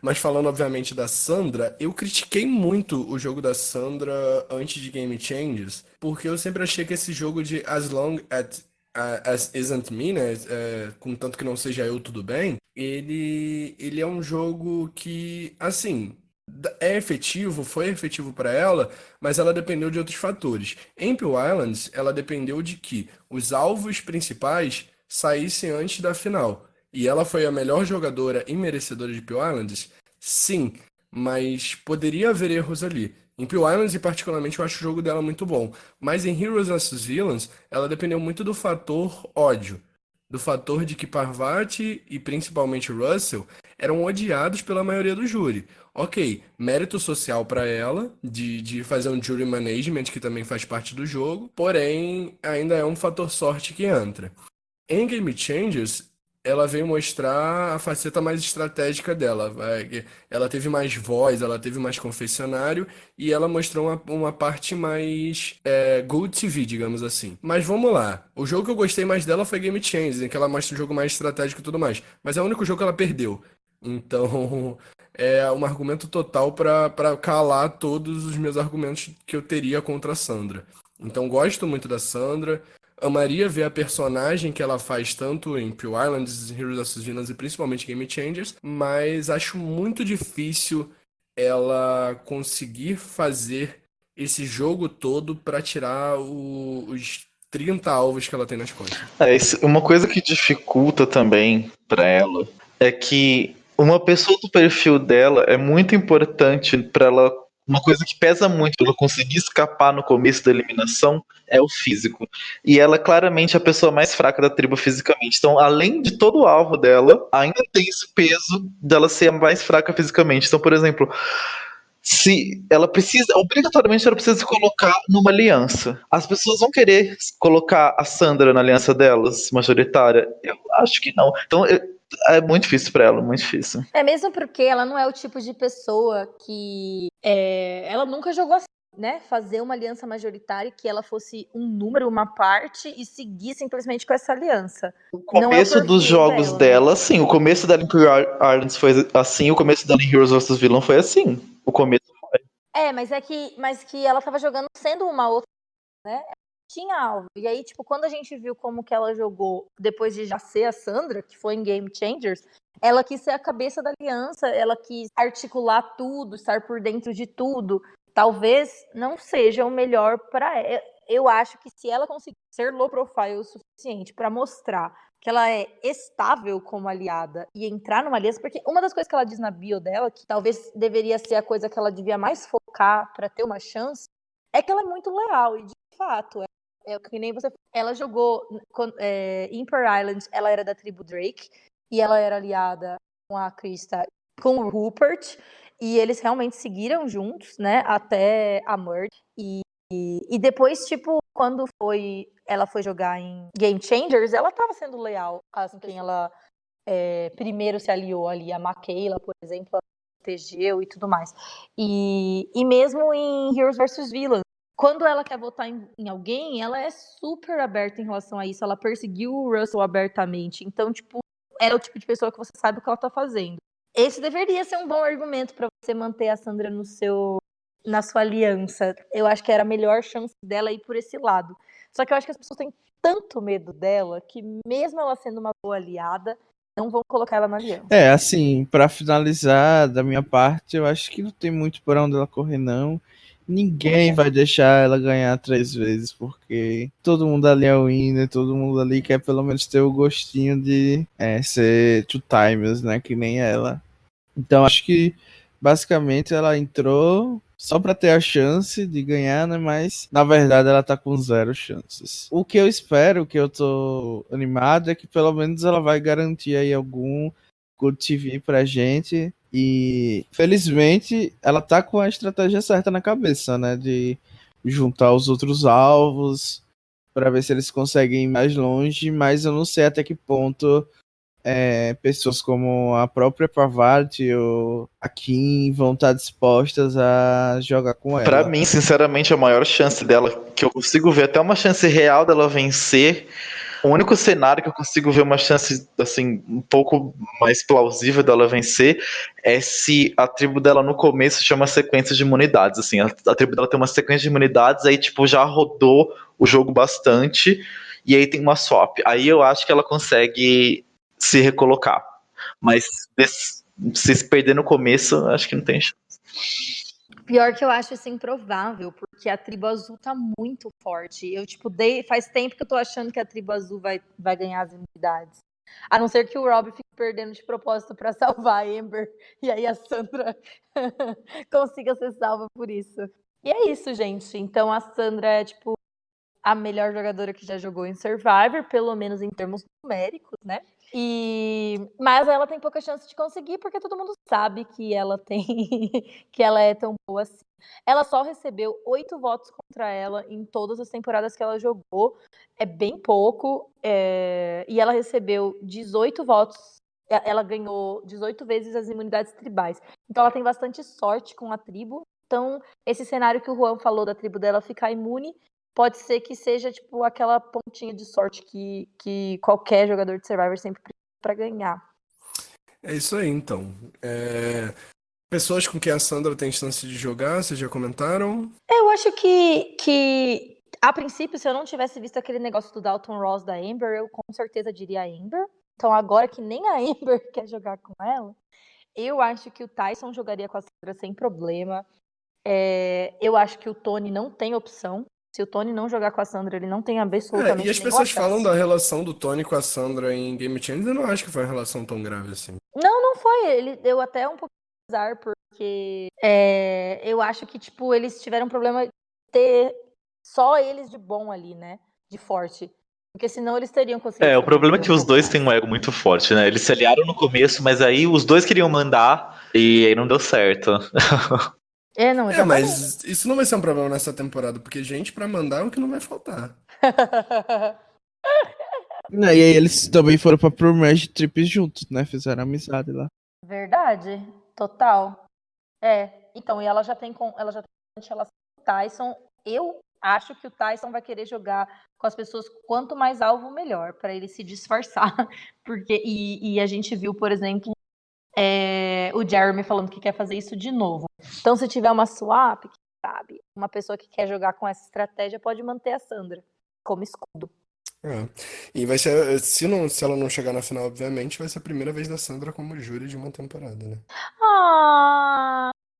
Mas falando, obviamente, da Sandra, eu critiquei muito o jogo da Sandra antes de Game Changers, porque eu sempre achei que esse jogo de As Isn't Me, né? Contanto que não seja eu, tudo bem. Ele é um jogo que, assim, é efetivo, foi efetivo para ela, mas ela dependeu de outros fatores. Em Peel Islands, ela dependeu de que os alvos principais saíssem antes da final. E ela foi a melhor jogadora e merecedora de Peel Islands? Sim, mas poderia haver erros ali. Em Peel Islands, e particularmente, eu acho o jogo dela muito bom. Mas em Heroes vs Villains, ela dependeu muito do fator ódio. Do fator de que Parvati e principalmente Russell eram odiados pela maioria do júri. Ok, mérito social para ela, de fazer um jury management, que também faz parte do jogo, porém, ainda é um fator sorte que entra. Em Game Changers, ela veio mostrar a faceta mais estratégica dela. Ela teve mais voz, ela teve mais confessionário e ela mostrou uma parte mais Good TV, digamos assim. Mas vamos lá. O jogo que eu gostei mais dela foi Game Changers, em que ela mostra um jogo mais estratégico e tudo mais. Mas é o único jogo que ela perdeu. Então, é um argumento total para calar todos os meus argumentos que eu teria contra a Sandra. Então, gosto muito da Sandra. Amaria ver a personagem que ela faz tanto em Pure Islands, Heroes vs Villains e principalmente Game Changers, mas acho muito difícil ela conseguir fazer esse jogo todo pra tirar os 30 alvos que ela tem nas costas. Uma coisa que dificulta também pra ela é que uma pessoa do perfil dela é muito importante pra ela. Uma coisa que pesa muito pra ela conseguir escapar no começo da eliminação é o físico. E ela é claramente a pessoa mais fraca da tribo fisicamente. Então, além de todo o alvo dela, ainda tem esse peso dela ser a mais fraca fisicamente. Então, por exemplo, se ela precisa, obrigatoriamente ela precisa se colocar numa aliança. As pessoas vão querer colocar a Sandra na aliança delas, majoritária? Eu acho que não. Então é muito difícil pra ela, muito difícil. É mesmo porque ela não é o tipo de pessoa que ela nunca jogou assim, né? Fazer uma aliança majoritária que ela fosse um número, uma parte e seguir simplesmente com essa aliança. O Não é o começo dos perfil jogos dela, né? sim. O começo dela em Pure Islands foi assim, o começo dela em Heroes vs Villain foi assim. O começo. Mas que ela tava jogando sendo uma outra, né? Tinha alvo. E aí, tipo, quando a gente viu como que ela jogou depois de já ser a Sandra, que foi em Game Changers, ela quis ser a cabeça da aliança, ela quis articular tudo, estar por dentro de tudo. Talvez não seja o melhor para ela. Eu acho que se ela conseguir ser low profile o suficiente para mostrar que ela é estável como aliada e entrar numa aliança, porque uma das coisas que ela diz na bio dela, que talvez deveria ser a coisa que ela devia mais focar para ter uma chance, é que ela é muito leal e de fato é o que nem você. Ela jogou em Per Island, ela era da tribo Drake e ela era aliada com a Krista, com o Rupert, e eles realmente seguiram juntos, né, até a Merge. E depois, tipo, quando ela foi jogar em Game Changers, ela tava sendo leal a quem ela primeiro se aliou ali, a Makayla, por exemplo, ela protegeu e tudo mais. E mesmo em Heroes vs Villains, quando ela quer votar em alguém, ela é super aberta em relação a isso. Ela perseguiu o Russell abertamente. Então, tipo, é o tipo de pessoa que você sabe o que ela tá fazendo. Esse deveria ser um bom argumento para você manter a Sandra na sua aliança. Eu acho que era a melhor chance dela ir por esse lado. Só que eu acho que as pessoas têm tanto medo dela que, mesmo ela sendo uma boa aliada, não vão colocar ela na aliança. Assim, pra finalizar, da minha parte, eu acho que não tem muito por onde ela correr, não. Ninguém vai deixar ela ganhar 3 vezes, porque todo mundo ali é o winner, todo mundo ali quer pelo menos ter o gostinho de ser two timers, né? Que nem ela. Então acho que basicamente ela entrou só pra ter a chance de ganhar, né? Mas na verdade ela tá com 0 chances. O que eu espero, o que eu tô animado, é que pelo menos ela vai garantir aí algum Good TV pra gente. E felizmente ela tá com a estratégia certa na cabeça, né? De juntar os outros alvos pra ver se eles conseguem ir mais longe, mas eu não sei até que ponto pessoas como a própria Parvati ou a Kim vão estar dispostas a jogar com ela. Pra mim, sinceramente, a maior chance dela, que eu consigo ver até uma chance real dela vencer, o único cenário que eu consigo ver uma chance, assim, um pouco mais plausível dela vencer é se a tribo dela no começo chama sequência de imunidades, assim, a tribo dela tem uma sequência de imunidades, aí, tipo, já rodou o jogo bastante, e aí tem uma swap. Aí eu acho que ela consegue se recolocar. Mas se perder no começo, acho que não tem chance. Pior que eu acho isso improvável, porque a tribo azul tá muito forte. Eu, tipo, faz tempo que eu tô achando que a tribo azul vai ganhar as imunidades. A não ser que o Rob fique perdendo de propósito pra salvar a Amber, e aí a Sandra consiga ser salva por isso. E é isso, gente. Então a Sandra é, tipo, a melhor jogadora que já jogou em Survivor, pelo menos em termos numéricos, né? Mas ela tem pouca chance de conseguir, porque todo mundo sabe que ela que ela é tão boa assim. Ela só recebeu 8 votos contra ela em todas as temporadas que ela jogou. É bem pouco. E ela recebeu 18 votos. Ela ganhou 18 vezes as imunidades tribais. Então ela tem bastante sorte com a tribo. Então, esse cenário que o Juan falou da tribo dela ficar imune, pode ser que seja, tipo, aquela pontinha de sorte que qualquer jogador de Survivor sempre precisa pra ganhar. É isso aí, então. Pessoas com quem a Sandra tem chance de jogar, vocês já comentaram? Eu acho que a princípio, se eu não tivesse visto aquele negócio do Dalton Ross da Amber, eu com certeza diria a Amber. Então, agora que nem a Amber quer jogar com ela, eu acho que o Tyson jogaria com a Sandra sem problema. Eu acho que o Tony não tem opção. Se o Tony não jogar com a Sandra, ele não tem absolutamente E as nenhuma pessoas chance. falam da relação do Tony com a Sandra em Game Changers, eu não acho que foi uma relação tão grave assim. Não foi. Ele deu até um pouco de azar, porque eu acho que, tipo, eles tiveram um problema de ter só eles de bom ali, né? De forte. Porque senão eles teriam conseguido. O problema é que os dois têm um ego muito forte, né? Eles se aliaram no começo, mas aí os dois queriam mandar e aí não deu certo. Não, exatamente. Mas isso não vai ser um problema nessa temporada, porque gente pra mandar é o que não vai faltar. E aí eles também foram pra Pro-Merge Trip juntos, né? Fizeram amizade lá. Verdade, total. Então, e ela já tem bastante relação com o Tyson. Eu acho que o Tyson vai querer jogar com as pessoas quanto mais alvo, melhor, pra ele se disfarçar. Porque, e a gente viu, por exemplo, o Jeremy falando que quer fazer isso de novo. Então, se tiver uma swap, quem sabe, uma pessoa que quer jogar com essa estratégia pode manter a Sandra como escudo. E vai ser, se ela não chegar na final, obviamente, vai ser a primeira vez da Sandra como júri de uma temporada, né?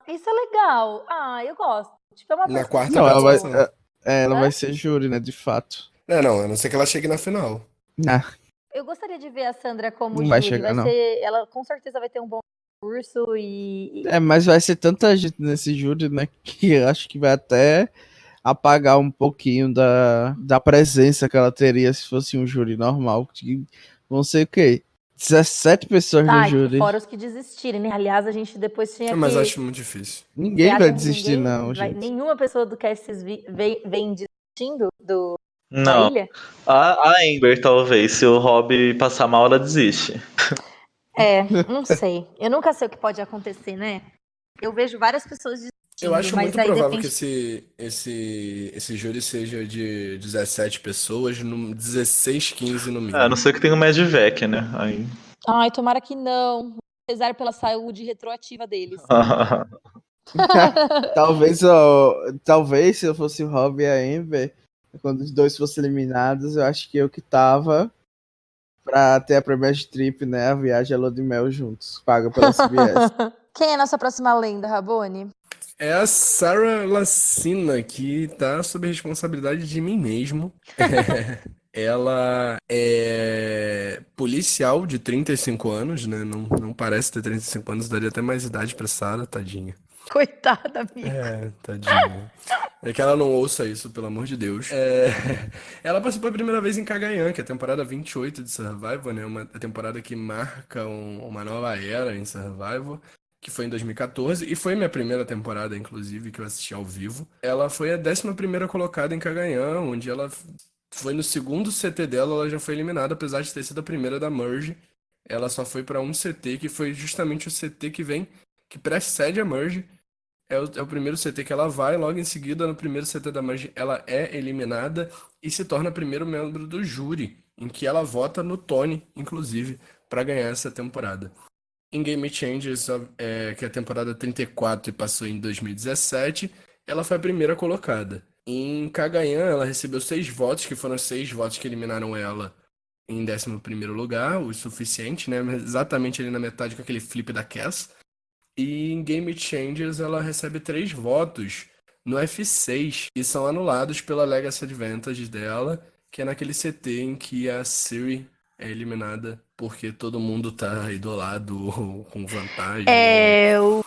Isso é legal. Eu gosto. Tipo, é uma Na pessoa. quarta Não, ela vai, participação. ela vai ser júri, né? De fato. Não, a não ser que ela chegue na final. Eu gostaria de ver a Sandra como Não vai júri. chegar, não. Ela com certeza vai ter um bom curso Mas vai ser tanta gente nesse júri, né? Que eu acho que vai até apagar um pouquinho da presença que ela teria se fosse um júri normal. Vão ser o quê? 17 pessoas no júri. Fora os que desistirem, né? Aliás, a gente depois tinha Mas que... acho muito difícil. Ninguém vai desistir, não, gente. Nenhuma pessoa do cast vem desistindo da Não. ilha? A Amber, talvez. Se o Rob passar mal, ela desiste. Não sei. Eu nunca sei o que pode acontecer, né? Eu vejo várias pessoas desistindo. Eu acho mas muito aí provável depende... que esse júri seja de 17 pessoas, 16, 15 no mínimo. A não ser que tenha o Medivec, né? Aí... Ai, tomara que não. Apesar pela saúde retroativa deles. Talvez se eu fosse o Rob e a Amber, quando os dois fossem eliminados, eu acho que eu que tava pra ter a Premier Trip, né? A viagem à Lua de Mel juntos, paga pela CBS. Quem é a nossa próxima lenda, Rabone? É a Sarah Lacina, que tá sob a responsabilidade de mim mesmo. Ela é policial de 35 anos, né? Não parece ter 35 anos, daria até mais idade pra Sarah, tadinha. Coitada, amiga. Tadinha. É que ela não ouça isso, pelo amor de Deus. Ela participou a primeira vez em Cagayan, que é a temporada 28 de Survivor, né? A temporada que marca uma nova era em Survivor, que foi em 2014, e foi minha primeira temporada, inclusive, que eu assisti ao vivo. Ela foi a 11ª colocada em Cagayan, onde ela foi no segundo CT dela, ela já foi eliminada, apesar de ter sido a primeira da Merge. Ela só foi pra um CT, que foi justamente o CT que precede a Merge. É o primeiro CT que ela vai, logo em seguida, no primeiro CT da Merge, ela é eliminada e se torna primeiro membro do júri, em que ela vota no Tony, inclusive, pra ganhar essa temporada. Em Game Changers, que é a temporada 34 e passou em 2017, ela foi a primeira colocada. Em Cagayan, ela recebeu 6 votos, que foram 6 votos que eliminaram ela em 11º lugar, o suficiente, né? Exatamente ali na metade com aquele flip da Cass. E em Game Changers ela recebe 3 votos no F6, que são anulados pela Legacy Advantage dela, que é naquele CT em que a Siri é eliminada porque todo mundo tá aí do lado com vantagem.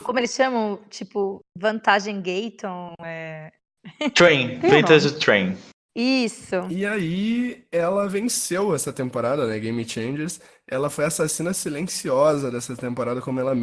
Como eles chamam? Tipo, vantagem Gaton. Train, Tem o Vintage Train. Isso. E aí ela venceu essa temporada, né? Game Changers. Ela foi a assassina silenciosa dessa temporada, como ela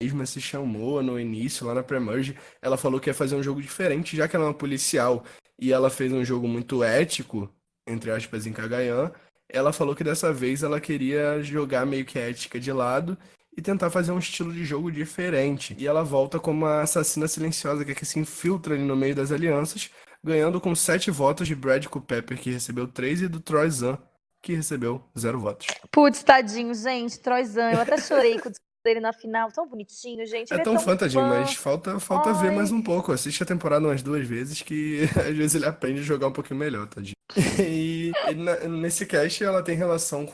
mesma se chamou no início, lá na Pre-Merge. Ela falou que ia fazer um jogo diferente, já que ela é uma policial e ela fez um jogo muito ético, entre aspas, em Cagayan. Ela falou que dessa vez ela queria jogar meio que a ética de lado e tentar fazer um estilo de jogo diferente. E ela volta como a assassina silenciosa, que é que se infiltra ali no meio das alianças, ganhando com 7 votos de Brad Culpepper, que recebeu 3, e do Troy Zan, que recebeu 0 votos. Putz, tadinho, gente. Troyzan, eu até chorei com o discurso dele na final. Tão bonitinho, gente. É Ele é tão tão fantadinho, fã. mas falta ver Ai. mais um pouco. Assiste a temporada umas 2 vezes que às vezes ele aprende a jogar um pouquinho melhor, tadinho. Nesse cast ela tem relação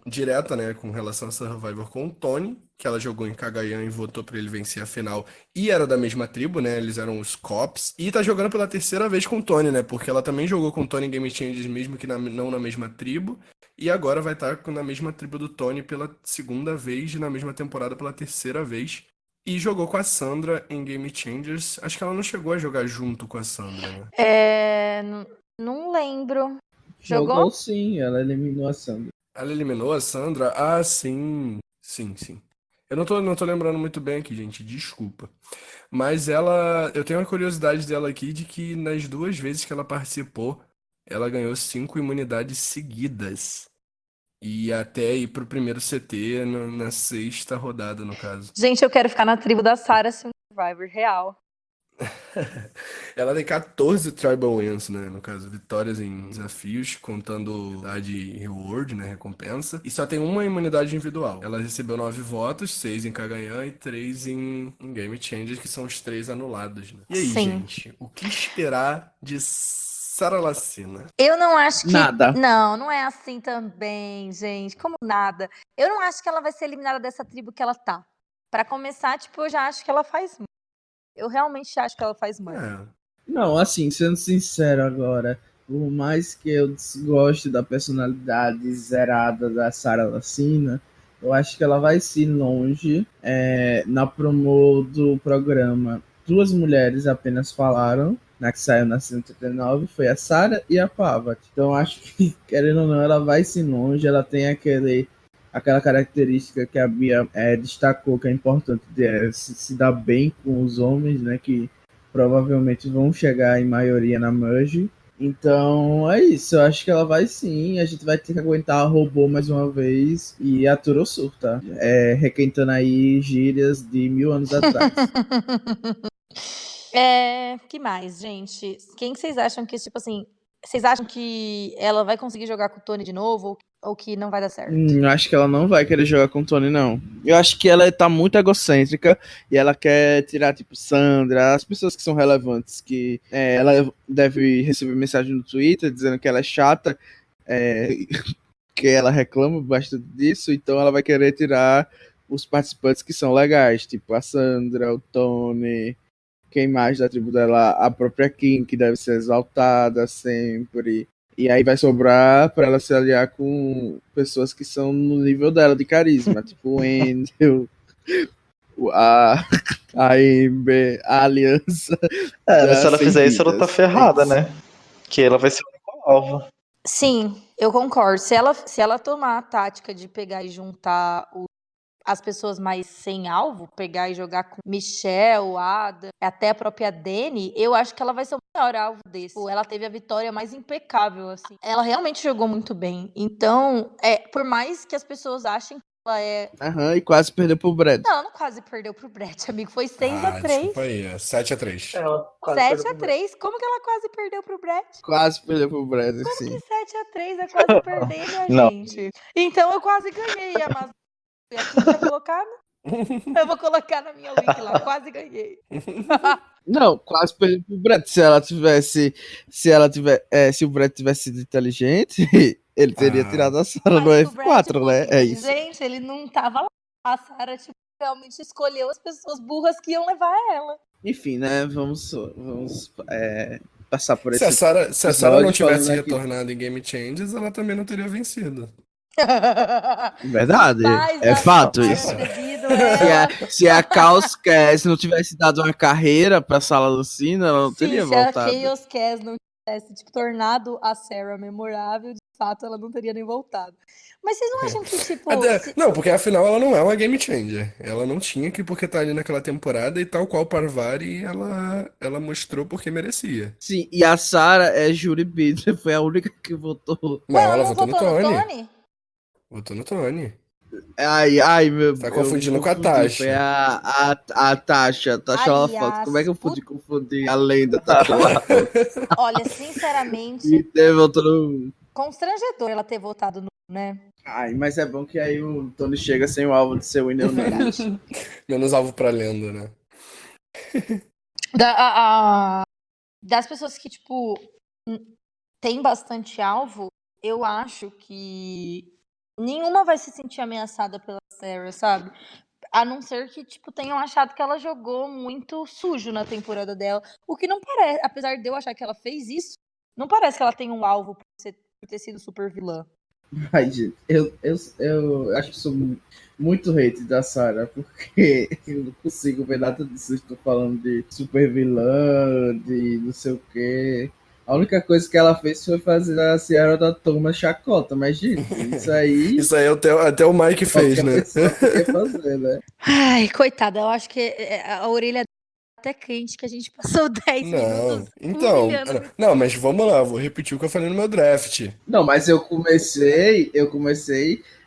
direta, né, com relação a Survivor com o Tony, que ela jogou em Cagayan e votou pra ele vencer a final. E era da mesma tribo, né, eles eram os Cops. E tá jogando pela terceira vez com o Tony, né, porque ela também jogou com o Tony em Game Changers, mesmo que não na mesma tribo. E agora vai estar na mesma tribo do Tony pela segunda vez, na mesma temporada pela terceira vez. E jogou com a Sandra em Game Changers. Acho que ela não chegou a jogar junto com a Sandra, né? Não lembro. Jogou Jogou? sim, ela eliminou a Sandra. Ela eliminou a Sandra? Ah, sim. Sim, sim. Eu não tô lembrando muito bem aqui, gente. Desculpa. Mas eu tenho uma curiosidade dela aqui de que nas 2 vezes que ela participou, ela ganhou 5 imunidades seguidas. E até ir pro primeiro CT na 6ª rodada, no caso. Gente, eu quero ficar na tribo da Sarah Survivor, real. Ela tem 14 Tribal Wins, né? No caso, vitórias em desafios, contando a de reward, né? Recompensa. E só tem uma imunidade individual. Ela recebeu 9 votos, 6 em Cagayan e 3 em Game Changers, que são os 3 anulados, né? E aí, Sim. gente? O que esperar de Sarah Lacina? Eu não acho que. Nada. Não é assim também, gente. Como nada. Eu não acho que ela vai ser eliminada dessa tribo que ela tá. Pra começar, tipo, eu já acho que ela faz mal. Eu realmente acho que ela faz mal. Não, assim, sendo sincero agora, por mais que eu desgoste da personalidade zerada da Sarah Lacina, eu acho que ela vai se longe. Na promo do programa, 2 mulheres apenas falaram, na que saiu na 139, foi a Sarah e a Pavat. Então acho que, querendo ou não, ela vai se longe, ela tem aquela característica que a Bia destacou, que é importante, se dar bem com os homens, né, que provavelmente vão chegar em maioria na Merge. Então é isso, eu acho que ela vai sim, a gente vai ter que aguentar a robô mais uma vez e a Turosur, tá? Requentando aí gírias de 1000 anos atrás. Que mais, gente? Quem que vocês acham que, tipo assim, vocês acham que ela vai conseguir jogar com o Tony de novo ou que não vai dar certo? Eu acho que ela não vai querer jogar com o Tony, não. Eu acho que ela tá muito egocêntrica e ela quer tirar, tipo, Sandra, as pessoas que são relevantes, que ela deve receber mensagem no Twitter dizendo que ela é chata, que ela reclama bastante disso, então ela vai querer tirar os participantes que são legais, tipo a Sandra, o Tony, quem mais da tribo dela, a própria Kim, que deve ser exaltada sempre. E aí vai sobrar pra ela se aliar com pessoas que são no nível dela de carisma, tipo o Wendell, a Ember, a aliança. Mas se ela fizer isso, ela tá Sem ferrada, vidas. né? Que ela vai ser o único alvo. Sim, eu concordo. Se ela tomar a tática de pegar e juntar as pessoas mais sem alvo, pegar e jogar com Michelle, Ada, até a própria Dani, eu acho que ela vai ser o maior alvo desse. Ela teve a vitória mais impecável, assim. Ela realmente jogou muito bem. Então, por mais que as pessoas achem que ela é... Aham, e quase perdeu pro Brett. Não, ela não quase perdeu pro Brett, amigo. Foi 6-3. Desculpa aí, 7-3. Ela quase perdeu pro Brett. 7-3. Como que ela quase perdeu pro Brett? Quase perdeu pro Brett, Como sim. que 7-3 é quase perder, minha Não. gente? Então eu quase ganhei a Mas. E aqui tá colocado? Eu vou colocar na minha link lá. Quase ganhei. Não, quase perdeu pro Brett. Se o Brett tivesse sido inteligente, ele teria tirado a Sarah no Mas o Brett F4, né? fosse É isso. inteligente, ele não tava lá. A Sarah, tipo, realmente escolheu as pessoas burras que iam levar ela. Enfim, né? Vamos passar por Se a esse. Sarah não episódio tivesse falando aqui. retornado em Game Changers, ela também não teria vencido. Verdade. Mas É a fato vitória isso. devido ela... Se a Chaos Cass não tivesse dado uma carreira pra Sala Lucina, ela não teria Sim, se a voltado. Chaos Cass não tivesse, tipo, tornado a Sarah memorável, de fato, ela não teria nem voltado. Mas vocês não acham que, tipo... Não, porque afinal ela não é uma Game Changer. Ela não tinha que porque tá ali naquela temporada e tal qual Parvari, ela mostrou porque merecia. Sim, e a Sarah é Jury Bidder, foi a única que votou. Não, ela não votou no votou Tony. Votou no Tony. Ai, meu... Tá confundindo com a confundi, Tasha. Foi a Tasha. Tasha Aliás, Lafox. Como é que eu pude confundir a lenda Tasha Lafox? Olha, sinceramente, E teve outro... constrangedor ela ter votado no, né? Ai, mas é bom que aí o Tony chega sem o alvo de ser Winner Unanimous. Menos alvo pra lenda, né? Das pessoas que, tipo, tem bastante alvo, eu acho que nenhuma vai se sentir ameaçada pela Sarah, sabe? A não ser que, tipo, tenham achado que ela jogou muito sujo na temporada dela. O que não parece, apesar de eu achar que ela fez isso, não parece que ela tem um alvo por ter sido super vilã. Ai, gente, eu acho que sou muito hate da Sarah, porque eu não consigo ver nada disso. Estou falando de super vilã, de não sei o quê. A única coisa que ela fez foi fazer a Sierra da Toma chacota, mas, gente, isso aí. Isso aí até o Mike fez, qualquer né? pessoa podia fazer, né? Ai, coitada, eu acho que a orelha até quente que a gente passou 10 Não, minutos então. humilhando. Não, mas vamos lá, vou repetir o que eu falei no meu draft. Não, mas eu comecei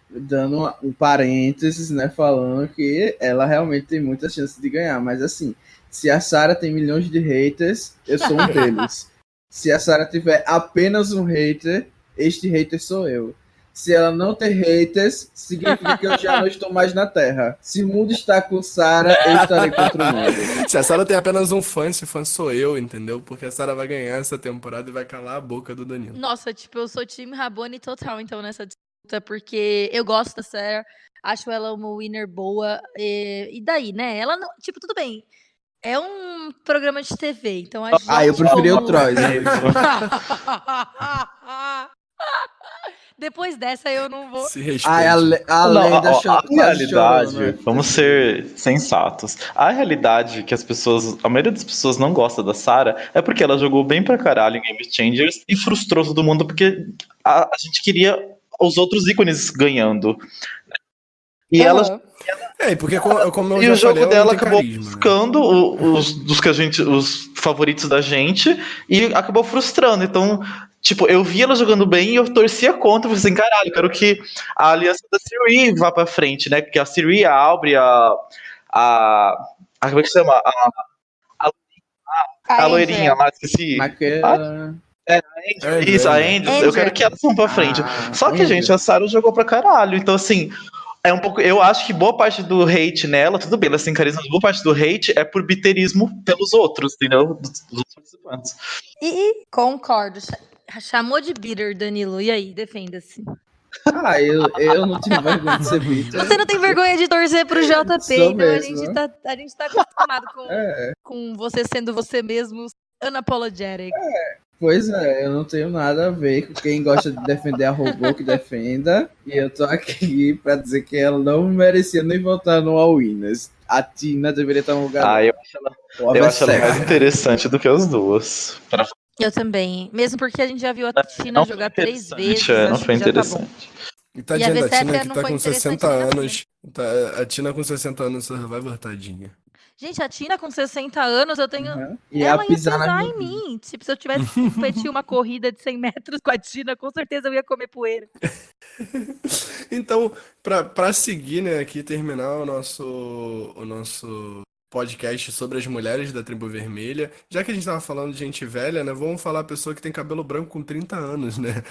dando um parênteses, né, falando que ela realmente tem muita chance de ganhar, mas assim, se a Sarah tem milhões de haters, eu sou um deles. Se a Sarah tiver apenas um hater, este hater sou eu. Se ela não ter haters, significa que eu já não estou mais na Terra. Se o mundo está com Sarah, eu estarei contra o mundo. Se a Sarah tem apenas um fã, esse fã sou eu, entendeu? Porque a Sarah vai ganhar essa temporada e vai calar a boca do Danilo. Nossa, tipo, eu sou time Rabone total, então, nessa disputa, porque eu gosto da Sarah, acho ela uma winner boa, e daí, né? Ela não, tipo, tudo bem, é um programa de TV, então a gente... Eu preferia o Troy, né? Depois dessa eu não vou... Se respeite. A Não, lenda a realidade, chorou, né? vamos ser sensatos. A realidade que a maioria das pessoas não gosta da Sarah é porque ela jogou bem pra caralho em Game Changers e frustrou todo mundo porque a gente queria os outros ícones ganhando. E ela E porque como eu e já o jogo falei, ela dela não tem acabou carisma, né? buscando os favoritos da gente e acabou frustrando. Então, tipo, eu vi ela jogando bem e eu torcia contra, falei assim, caralho, eu quero que a aliança da Siri vá pra frente, né? Porque a Siri, a Aubrey, como é que chama? A loirinha lá, esqueci. Naquela... Isso, a Angel. Eu quero que elas vão pra frente. Só que, gente, a Sarah jogou pra caralho. Então, assim, é um pouco. Eu acho que boa parte do hate nela, tudo bem, ela tem carisma, mas boa parte do hate é por biterismo pelos outros, entendeu? Dos outros participantes. Concordo. Chamou de bitter, Danilo. E aí, defenda-se. Eu não tinha vergonha de ser bitter. Você não tem vergonha de torcer pro JP, Sou então mesmo. a gente tá acostumado com você sendo você mesmo, unapologetic. Pois é, eu não tenho nada a ver com quem gosta de defender a robô que defenda. E eu tô aqui pra dizer que ela não merecia nem votar no All Winners. A Tina deveria estar no lugar Ah, dela. eu Ou a acho ela mais Berserker. interessante do que as duas. Eu também. Mesmo porque a gente já viu a Tina Não foi jogar 3 interessante, vezes, não acho foi que já tá bom. interessante. E E a tadinha da Tina Berserker que não tá foi com interessante 60 nem na anos. A Tina com 60 anos no Survivor, tadinha. Gente, a Tina com 60 anos, eu tenho. Uhum. E a Ela ia pisar nas pisar em nuvens. mim. Tipo, se eu tivesse que competir uma corrida de 100 metros com a Tina, com certeza eu ia comer poeira. Então, pra seguir, né, aqui terminar o nosso podcast sobre as mulheres da Tribo Vermelha, já que a gente tava falando de gente velha, né, vamos falar a pessoa que tem cabelo branco com 30 anos, né?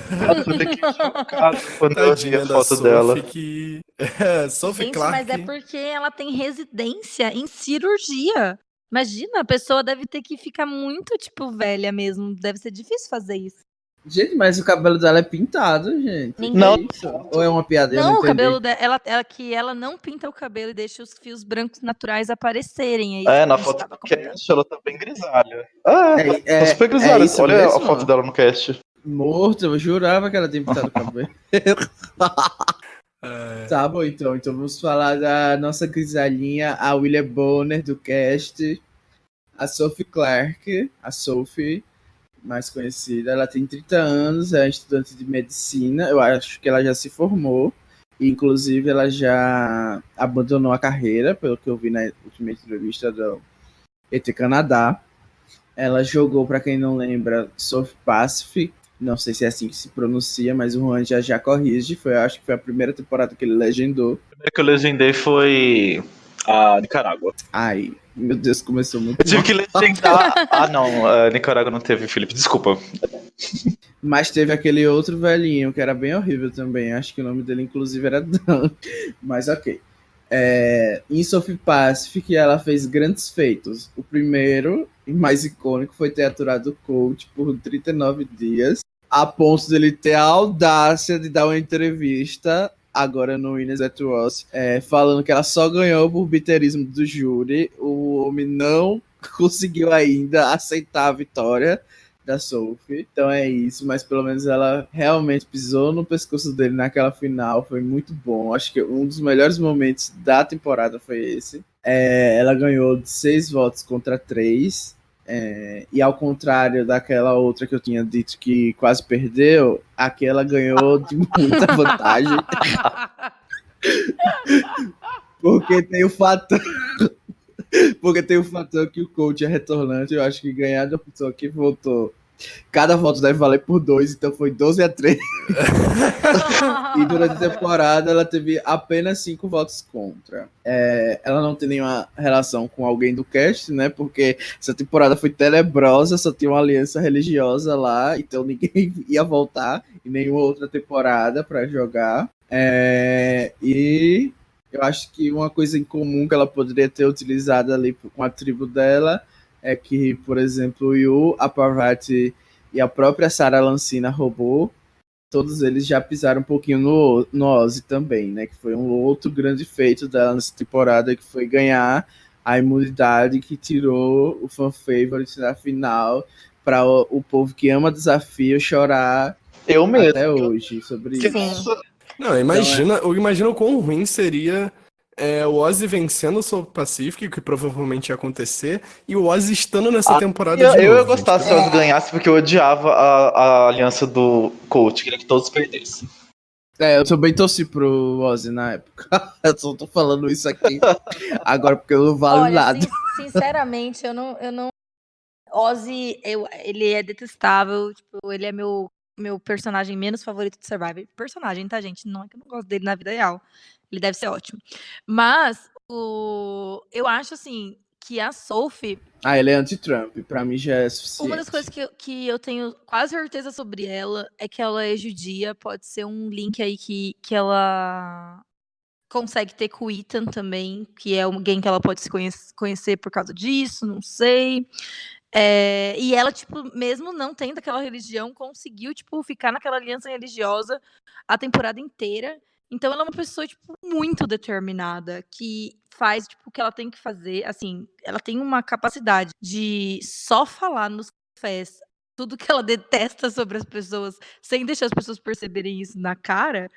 Nossa, eu fiquei chocado quando eu vi a Tadinha da foto dela. Sophie que... É, Sophie Gente, mas é Clark. porque ela tem residência em cirurgia. Imagina, a pessoa deve ter que ficar muito, tipo, velha mesmo. Deve ser difícil fazer isso. Gente, mas o cabelo dela é pintado, gente. Ninguém- Não, Que isso? Ou é uma piada? Eu Não, não o entendi. cabelo dela, ela não pinta o cabelo e deixa os fios brancos naturais aparecerem. Aí, É, tipo, na a gente foto tava do comentando. cast ela tá bem grisalha. Ah, tá super É grisalha. isso Olha a mesmo? foto dela no cast. Morto, eu jurava que ela tinha pintado o cabelo. É, Tá bom, então. Então vamos falar da nossa grisalhinha, a William Bonner do cast, a Sophie Clark, a Sophie, mais conhecida. Ela tem 30 anos, é estudante de medicina. Eu acho que ela já se formou. Inclusive, ela já abandonou a carreira, pelo que eu vi na última entrevista do ET Canadá. Ela jogou, para quem não lembra, South Pacific. Não sei se é assim que se pronuncia, mas o Juan já corrige. Acho que foi a primeira temporada que ele legendou. A primeira que eu legendei foi a Nicarágua. Ai, meu Deus, começou muito Eu tive mal. que legendar. Ah, não, a Nicarágua não teve, Felipe, desculpa. Mas teve aquele outro velhinho que era bem horrível também. Acho que o nome dele, inclusive, era Dan. Mas ok. Em Sophie Pacific, ela fez grandes feitos. O primeiro e mais icônico foi ter aturado o coach por 39 dias, a ponto dele ter a audácia de dar uma entrevista agora no Winners at Ross, falando que ela só ganhou por biterismo do júri. O homem não conseguiu ainda aceitar a vitória da Sophie. Então é isso, mas pelo menos ela realmente pisou no pescoço dele naquela final, foi muito bom. Acho que um dos melhores momentos da temporada foi esse. Ela ganhou de 6 votos contra 3. E ao contrário daquela outra que eu tinha dito que quase perdeu, aquela ganhou de muita vantagem. Porque tem o fator que o coach é retornante. Eu acho que ganhar da pessoa que votou, cada voto deve valer por 2, então foi 12-3. E durante a temporada ela teve apenas 5 votos contra. Ela não tem nenhuma relação com alguém do cast, né? Porque essa temporada foi tenebrosa, só tinha uma aliança religiosa lá, então ninguém ia voltar em nenhuma outra temporada para jogar. E eu acho que uma coisa em comum que ela poderia ter utilizado ali com a tribo dela é que, por exemplo, o Yu, a Parvati e a própria Sarah Lancina roubou. Todos eles já pisaram um pouquinho no Ozzy também, né? Que foi um outro grande feito dela nessa temporada, que foi ganhar a imunidade que tirou o fan favorite na final para o povo que ama desafio chorar Eu mesmo. até hoje sobre isso. Sim. Não, imagina o quão ruim seria o Ozzy vencendo o Soul Pacific, que provavelmente ia acontecer, e o Ozzy estando nessa temporada de Eu ia novo, gostar gente. se o Ozzy ganhasse, porque eu odiava a aliança do coach, queria que todos perdessem. Eu também torci pro Ozzy na época. Eu só tô falando isso aqui agora porque eu não valo Olha, nada. sinceramente, eu não. Ozzy, ele é detestável. Tipo, ele é meu personagem menos favorito de Survivor. Personagem, tá, gente? Não é que eu não gosto dele na vida real. Ele deve ser ótimo. Mas eu acho assim que a Sophie. Ele é anti-Trump, pra mim já é suficiente. Uma das coisas que eu tenho quase certeza sobre ela é que ela é judia. Pode ser um link aí que ela consegue ter com o Ethan também, que é alguém que ela pode se conhecer por causa disso, não sei. E ela, tipo, mesmo não tendo aquela religião, conseguiu, tipo, ficar naquela aliança religiosa a temporada inteira. Então ela é uma pessoa, tipo, muito determinada, que faz, tipo, o que ela tem que fazer. Assim, ela tem uma capacidade de só falar nos cafés tudo que ela detesta sobre as pessoas, sem deixar as pessoas perceberem isso na cara,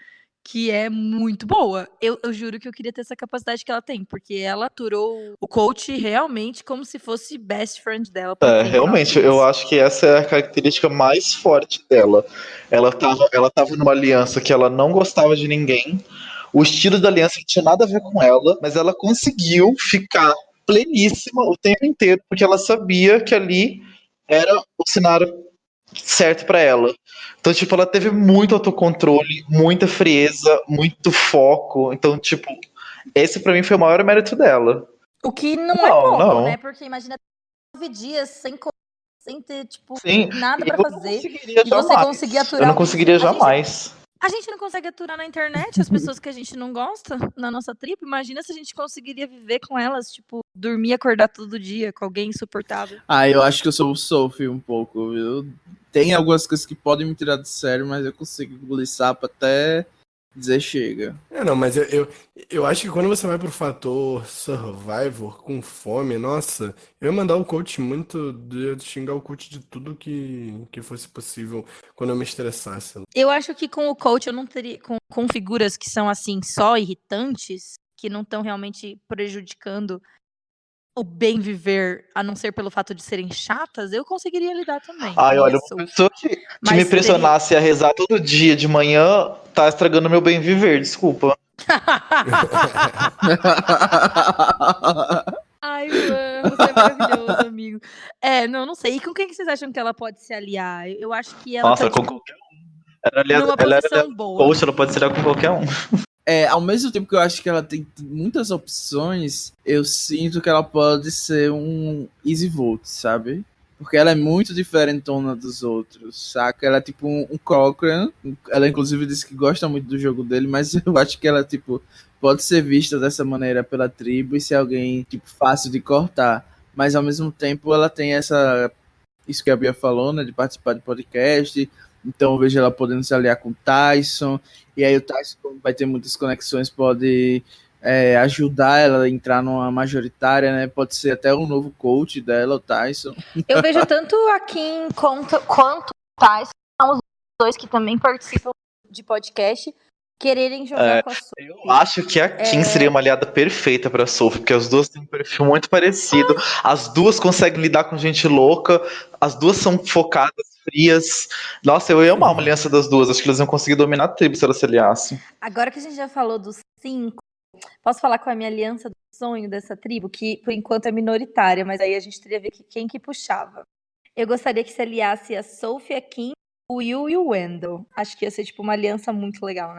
que é muito boa. Eu juro que eu queria ter essa capacidade que ela tem, porque ela aturou o coach realmente como se fosse best friend dela por tempo. Realmente, eu acho que essa é a característica mais forte dela. Ela tava numa aliança que ela não gostava de ninguém. O estilo da aliança não tinha nada a ver com ela, mas ela conseguiu ficar pleníssima o tempo inteiro, porque ela sabia que ali era o cenário certo pra ela. Então, tipo, ela teve muito autocontrole, muita frieza, muito foco. Então, tipo, esse pra mim foi o maior mérito dela. O que não é Não, pouco, não. né? Porque imagina 9 dias sem ter, tipo, Sim, nada pra eu não fazer. conseguiria E você jamais. conseguir aturar Eu não o que conseguiria você- a gente- jamais. A gente não consegue aturar na internet as pessoas que a gente não gosta na nossa tribo. Imagina se a gente conseguiria viver com elas, tipo, dormir e acordar todo dia com alguém insuportável. Eu acho que eu sou o Sophie um pouco, viu? Tem algumas coisas que podem me tirar de sério, mas eu consigo engolir sapo até dizer chega. Não, mas eu acho que quando você vai pro fator Survivor com fome, nossa, eu ia mandar o coach muito, de xingar o coach de tudo que fosse possível quando eu me estressasse. Eu acho que com o coach eu não teria. Com figuras que são assim, só irritantes, que não estão realmente prejudicando o bem viver, a não ser pelo fato de serem chatas, eu conseguiria lidar também. Ai, com olha, minha uma Sophie. pessoa que Mas me pressionasse a rezar todo dia de manhã tá estragando meu bem viver, desculpa. Ai, mano, você é maravilhoso, amigo. Não sei. E com quem que vocês acham que ela pode se aliar? Eu acho que ela Nossa, tá, com tipo, qualquer um. Ela numa era posição aliada do boa. coach, ela pode ser aliada com qualquer um. Ao mesmo tempo que eu acho que ela tem muitas opções, eu sinto que ela pode ser um easy vote, sabe? Porque ela é muito diferentona dos outros, saca? Ela é tipo um Cochrane. Ela inclusive disse que gosta muito do jogo dele, mas eu acho que ela, tipo, pode ser vista dessa maneira pela tribo e ser alguém, tipo, fácil de cortar. Mas ao mesmo tempo ela tem isso que a Bia falou, né? De participar de podcast. Então eu vejo ela podendo se aliar com o Tyson. E aí o Tyson, como vai ter muitas conexões, pode ajudar ela a entrar numa majoritária, né? Pode ser até um novo coach dela, o Tyson. Eu vejo tanto a Kim quanto o Tyson, são os dois que também participam de podcast, quererem jogar com a Sophie. Eu acho que a Kim seria uma aliada perfeita pra Sophie, porque as duas têm um perfil muito parecido. As duas conseguem lidar com gente louca, as duas são focadas, frias. Nossa, eu ia amar uma aliança das duas. Acho que eles iam conseguir dominar a tribo se elas se aliassem. Agora que a gente já falou dos 5, posso falar com a minha aliança do sonho dessa tribo, que por enquanto é minoritária, mas aí a gente teria que ver quem que puxava. Eu gostaria que se aliasse a Sophie, a Kim, o Will e o Wendell. Acho que ia ser tipo uma aliança muito legal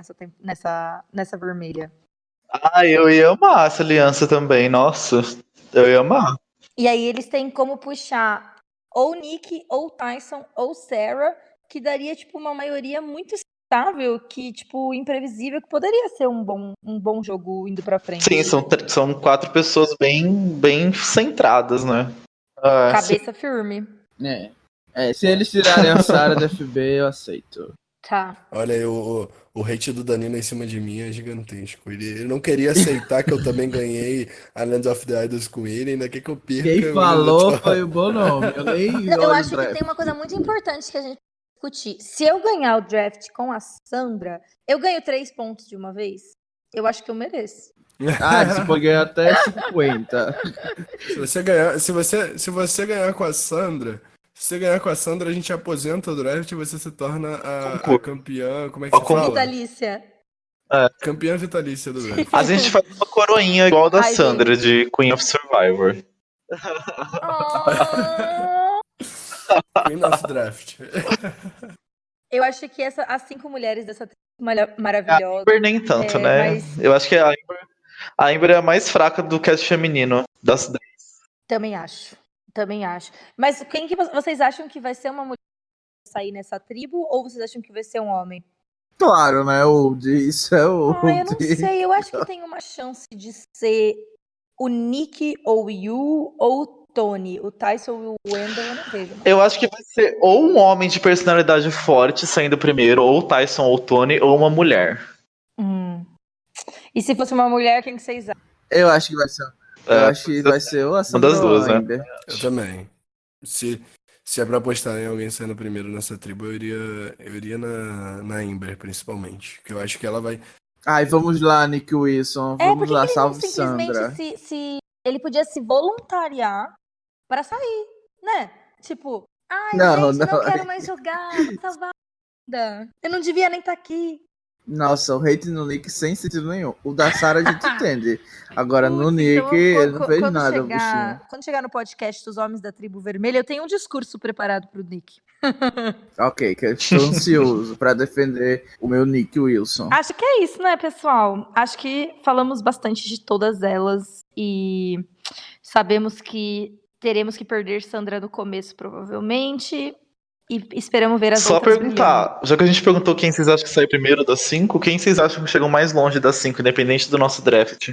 nessa vermelha. Eu ia amar essa aliança também, nossa. Eu ia amar. E aí eles têm como puxar ou Nick, ou Tyson, ou Sarah, que daria tipo uma maioria muito estável, que tipo imprevisível, que poderia ser um bom jogo indo pra frente. Sim, são 4 pessoas bem centradas, né? Cabeça firme. Se eles tirarem a Sarah da FB, eu aceito. Tá. Olha aí, o hate do Danilo em cima de mim é gigantesco. Ele não queria aceitar que eu também ganhei a Land of the Idols com ele, ainda quer que eu perca. Quem falou foi o Bonomi. Eu nem Eu olho acho o que draft. tem uma coisa muito importante que a gente tem que discutir. Se eu ganhar o draft com a Sandra, eu ganho 3 pontos de uma vez? Eu acho que eu mereço. Você pode ganhar até 50. Se você ganhar com a Sandra, se você ganhar com a Sandra, a gente aposenta o draft e você se torna a campeã. Como é que se fala? Vitalícia. Campeã vitalícia do draft. A gente faz uma coroinha igual a da Ai, Sandra, de Queen of Survivor. Queen of Draft. Eu acho que as 5 mulheres dessa tribo A maravilhosa. Amber nem tanto, né? Mas Eu acho que a Amber é a mais fraca do cast feminino das 10. também acho. Mas quem que vocês acham que vai ser uma mulher que vai sair nessa tribo, ou vocês acham que vai ser um homem? Claro, né? Isso é o. Eu não sei. Eu acho que tem uma chance de ser o Nick ou o Yu ou o Tony. O Tyson e o Wendell eu não vejo. Eu acho que vai ser ou um homem de personalidade forte saindo primeiro, ou o Tyson ou o Tony, ou uma mulher. E se fosse uma mulher, quem que vocês acham? Eu acho que vai ser. Eu acho que vai ser ou a Sandra das duas, ou a né? Amber. Eu também. Se Se é pra apostar em alguém saindo primeiro nessa tribo, eu iria na Ember, principalmente. Que eu acho que ela vai. Ai, vamos lá, Nick Wilson. É, Vamos porque lá, ele não salve simplesmente Sandra. ele podia se voluntariar pra sair, né? Tipo, ai, Não, gente, não não. quero mais jogar, vou salvar a vida. Eu não devia nem estar aqui. Nossa, o hate no Nick sem sentido nenhum. O da Sarah a gente entende. Agora no Putz, Nick, então, ele não fez nada, o bichinho. quando chegar no podcast dos Homens da Tribo Vermelha, eu tenho um discurso preparado pro Nick. Ok, que eu estou ansioso pra defender o meu Nick Wilson. Acho que é isso, né, pessoal? Acho que falamos bastante de todas elas e sabemos que teremos que perder Sandra no começo, provavelmente, e esperamos ver as Só outras brilhando. perguntar, já que a gente perguntou quem vocês acham que sai primeiro das 5, quem vocês acham que chegam mais longe das 5, independente do nosso draft?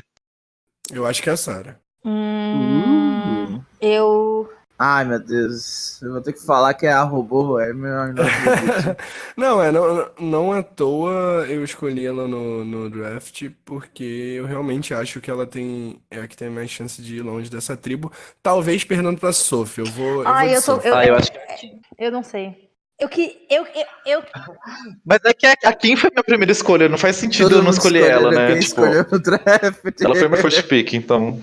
Eu acho que é a Sarah. Eu... Ai, meu Deus. Eu vou ter que falar que é a robô, é meu. Não acredito. não à toa eu escolhi ela no draft, porque eu realmente acho que ela é a que tem mais chance de ir longe dessa tribo. Talvez perdendo pra Sophie. Eu vou Ai, de eu tô... Sophie. Eu acho que é a Kim. Eu não sei. Eu Mas é que a Kim foi minha primeira escolha, não faz sentido Todo eu não mundo escolher ela, escolhendo né? quem Tipo, escolheu no draft. ela foi meu first pick, então.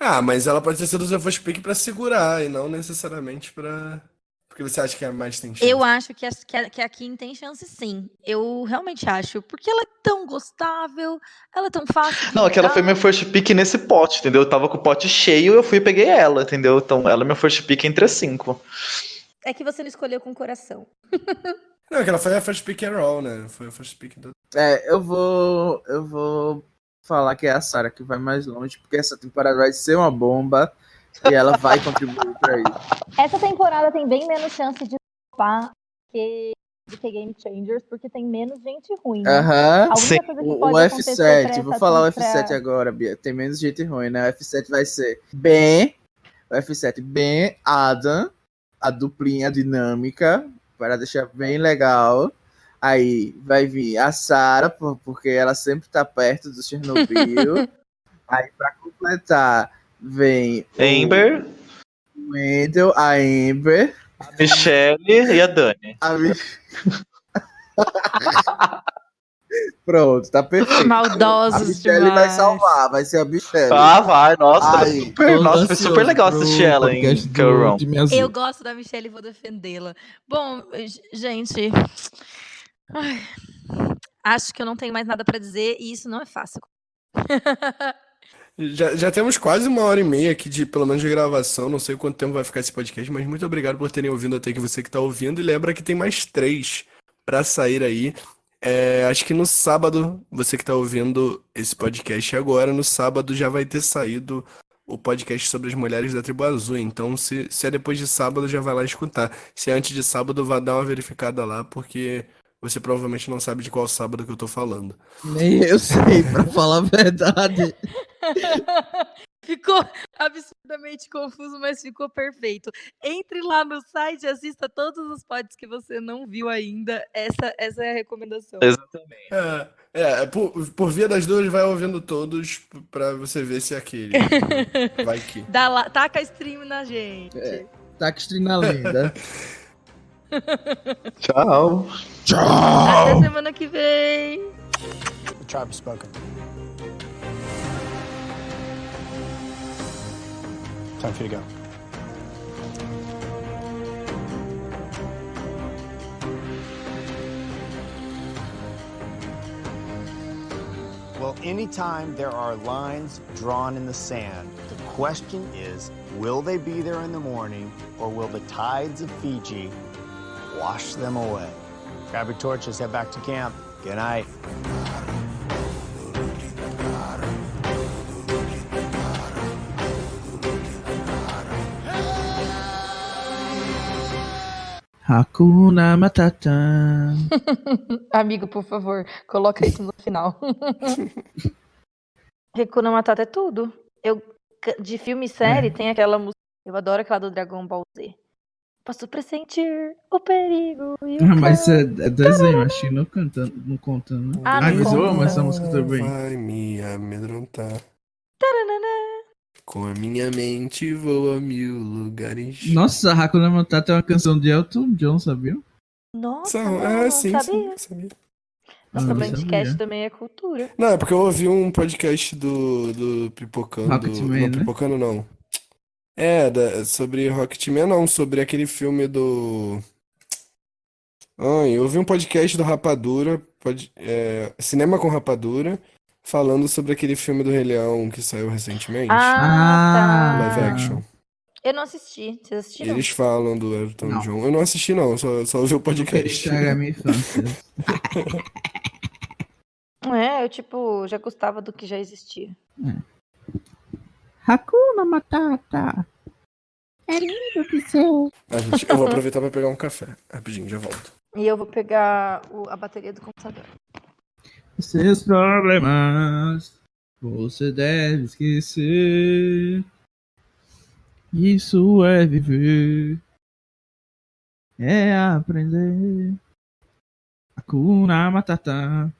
Ah, mas ela pode ter sido o seu first pick pra segurar, e não necessariamente pra... Porque você acha que a mais tem chance. Eu acho que a Kim tem chance, sim. Eu realmente acho. Porque ela é tão gostável, ela é tão fácil de Não, é que ela foi lidar. meu first pick nesse pote, entendeu? Eu tava com o pote cheio, eu fui e peguei ela, entendeu? Então ela é meu first pick entre as 5. É que você não escolheu com o coração. Não, é que ela foi a first pick Raw, né? Foi a first pick do... Eu vou falar que é a Sarah que vai mais longe, porque essa temporada vai ser uma bomba e ela vai contribuir pra isso. Essa temporada tem bem menos chance de flopar do que Game Changers, porque tem menos gente ruim, né? Aham. A Sim. única coisa que O pode acontecer pra F7, essa vou falar o pra- F7 agora, Bia. Tem menos gente ruim, né? O F7 vai ser Ben, o F7 Ben, Adam, a duplinha dinâmica, para deixar bem legal. Aí vai vir a Sarah, porque ela sempre tá perto do Chernobyl. Aí pra completar, vem Amber, o Wendell, a Amber, a Michelle e a Dani. a Pronto, tá perfeito. A Maldosos Michelle demais. vai salvar, vai ser a Michelle. Ah, vai, nossa, Ai, nossa, foi super legal assistir ela em Currão. Eu gosto da Michelle e vou defendê-la. Bom, gente. Ai, acho que eu não tenho mais nada pra dizer e isso não é fácil. Já temos quase 1h30 aqui de, pelo menos, de gravação. Não sei quanto tempo vai ficar esse podcast, mas muito obrigado por terem ouvido até que você que tá ouvindo. E lembra que tem mais 3 pra sair aí. Acho que no sábado, você que tá ouvindo esse podcast agora, no sábado já vai ter saído o podcast sobre as mulheres da Tribo Azul. Então, se é depois de sábado, já vai lá escutar. Se é antes de sábado, vai dar uma verificada lá, porque você provavelmente não sabe de qual sábado que eu tô falando. Nem eu sei, pra falar a verdade. Ficou absurdamente confuso, mas ficou perfeito. Entre lá no site e assista todos os pods que você não viu ainda. Essa é a recomendação. Exatamente. Por via das dúvidas, vai ouvindo todos pra você ver se é aquele. Vai que. Dá lá, taca stream na gente. Tá que estrina linda. Tchau. Até semana que vem. The tribe has spoken. Time for you to go. Well, anytime there are lines drawn in the sand, the question is, will they be there in the morning, or will the tides of Fiji wash them away? Grab your torches, head back to camp. Good night. Hakuna Matata. Amigo, por favor, coloca isso no final. Hakuna Matata é tudo. De filme e série, tem aquela música. Eu adoro aquela do Dragon Ball Z. Posso pressentir o perigo e o Mas é caos. desenho, acho que não conta, né? Ah, Ai, não mas eu conta. amo essa música também. Vai me amedrontar. Taranana. Com a minha mente vou a 1000 lugares. Nossa, Hakuna Matata é uma canção de Elton John, sabia? Nossa, São, não, não sim, sabia. sabia. Nossa, não Blindcast sabia. também é cultura. Não, é porque eu ouvi um podcast do Pipocando. Rocketman, Não, né? Pipocando não. Sobre Rocketman, não, sobre aquele filme do. Ai, eu ouvi um podcast do Rapadura, Cinema com Rapadura, falando sobre aquele filme do Rei Leão que saiu recentemente. Live Tá. action. Eu não assisti. Vocês E assistiram? eles falam do Elton Não. John. Eu não assisti, não, só ouvi o Não queria podcast. estragar a minha infância. É, eu, tipo, já gostava do que já existia. Hakuna Matata. É lindo que seu. Eu vou aproveitar pra pegar um café. Rapidinho, já volto. E eu vou pegar a bateria do computador. Seus problemas você deve esquecer. Isso é viver. É aprender. Hakuna Matata.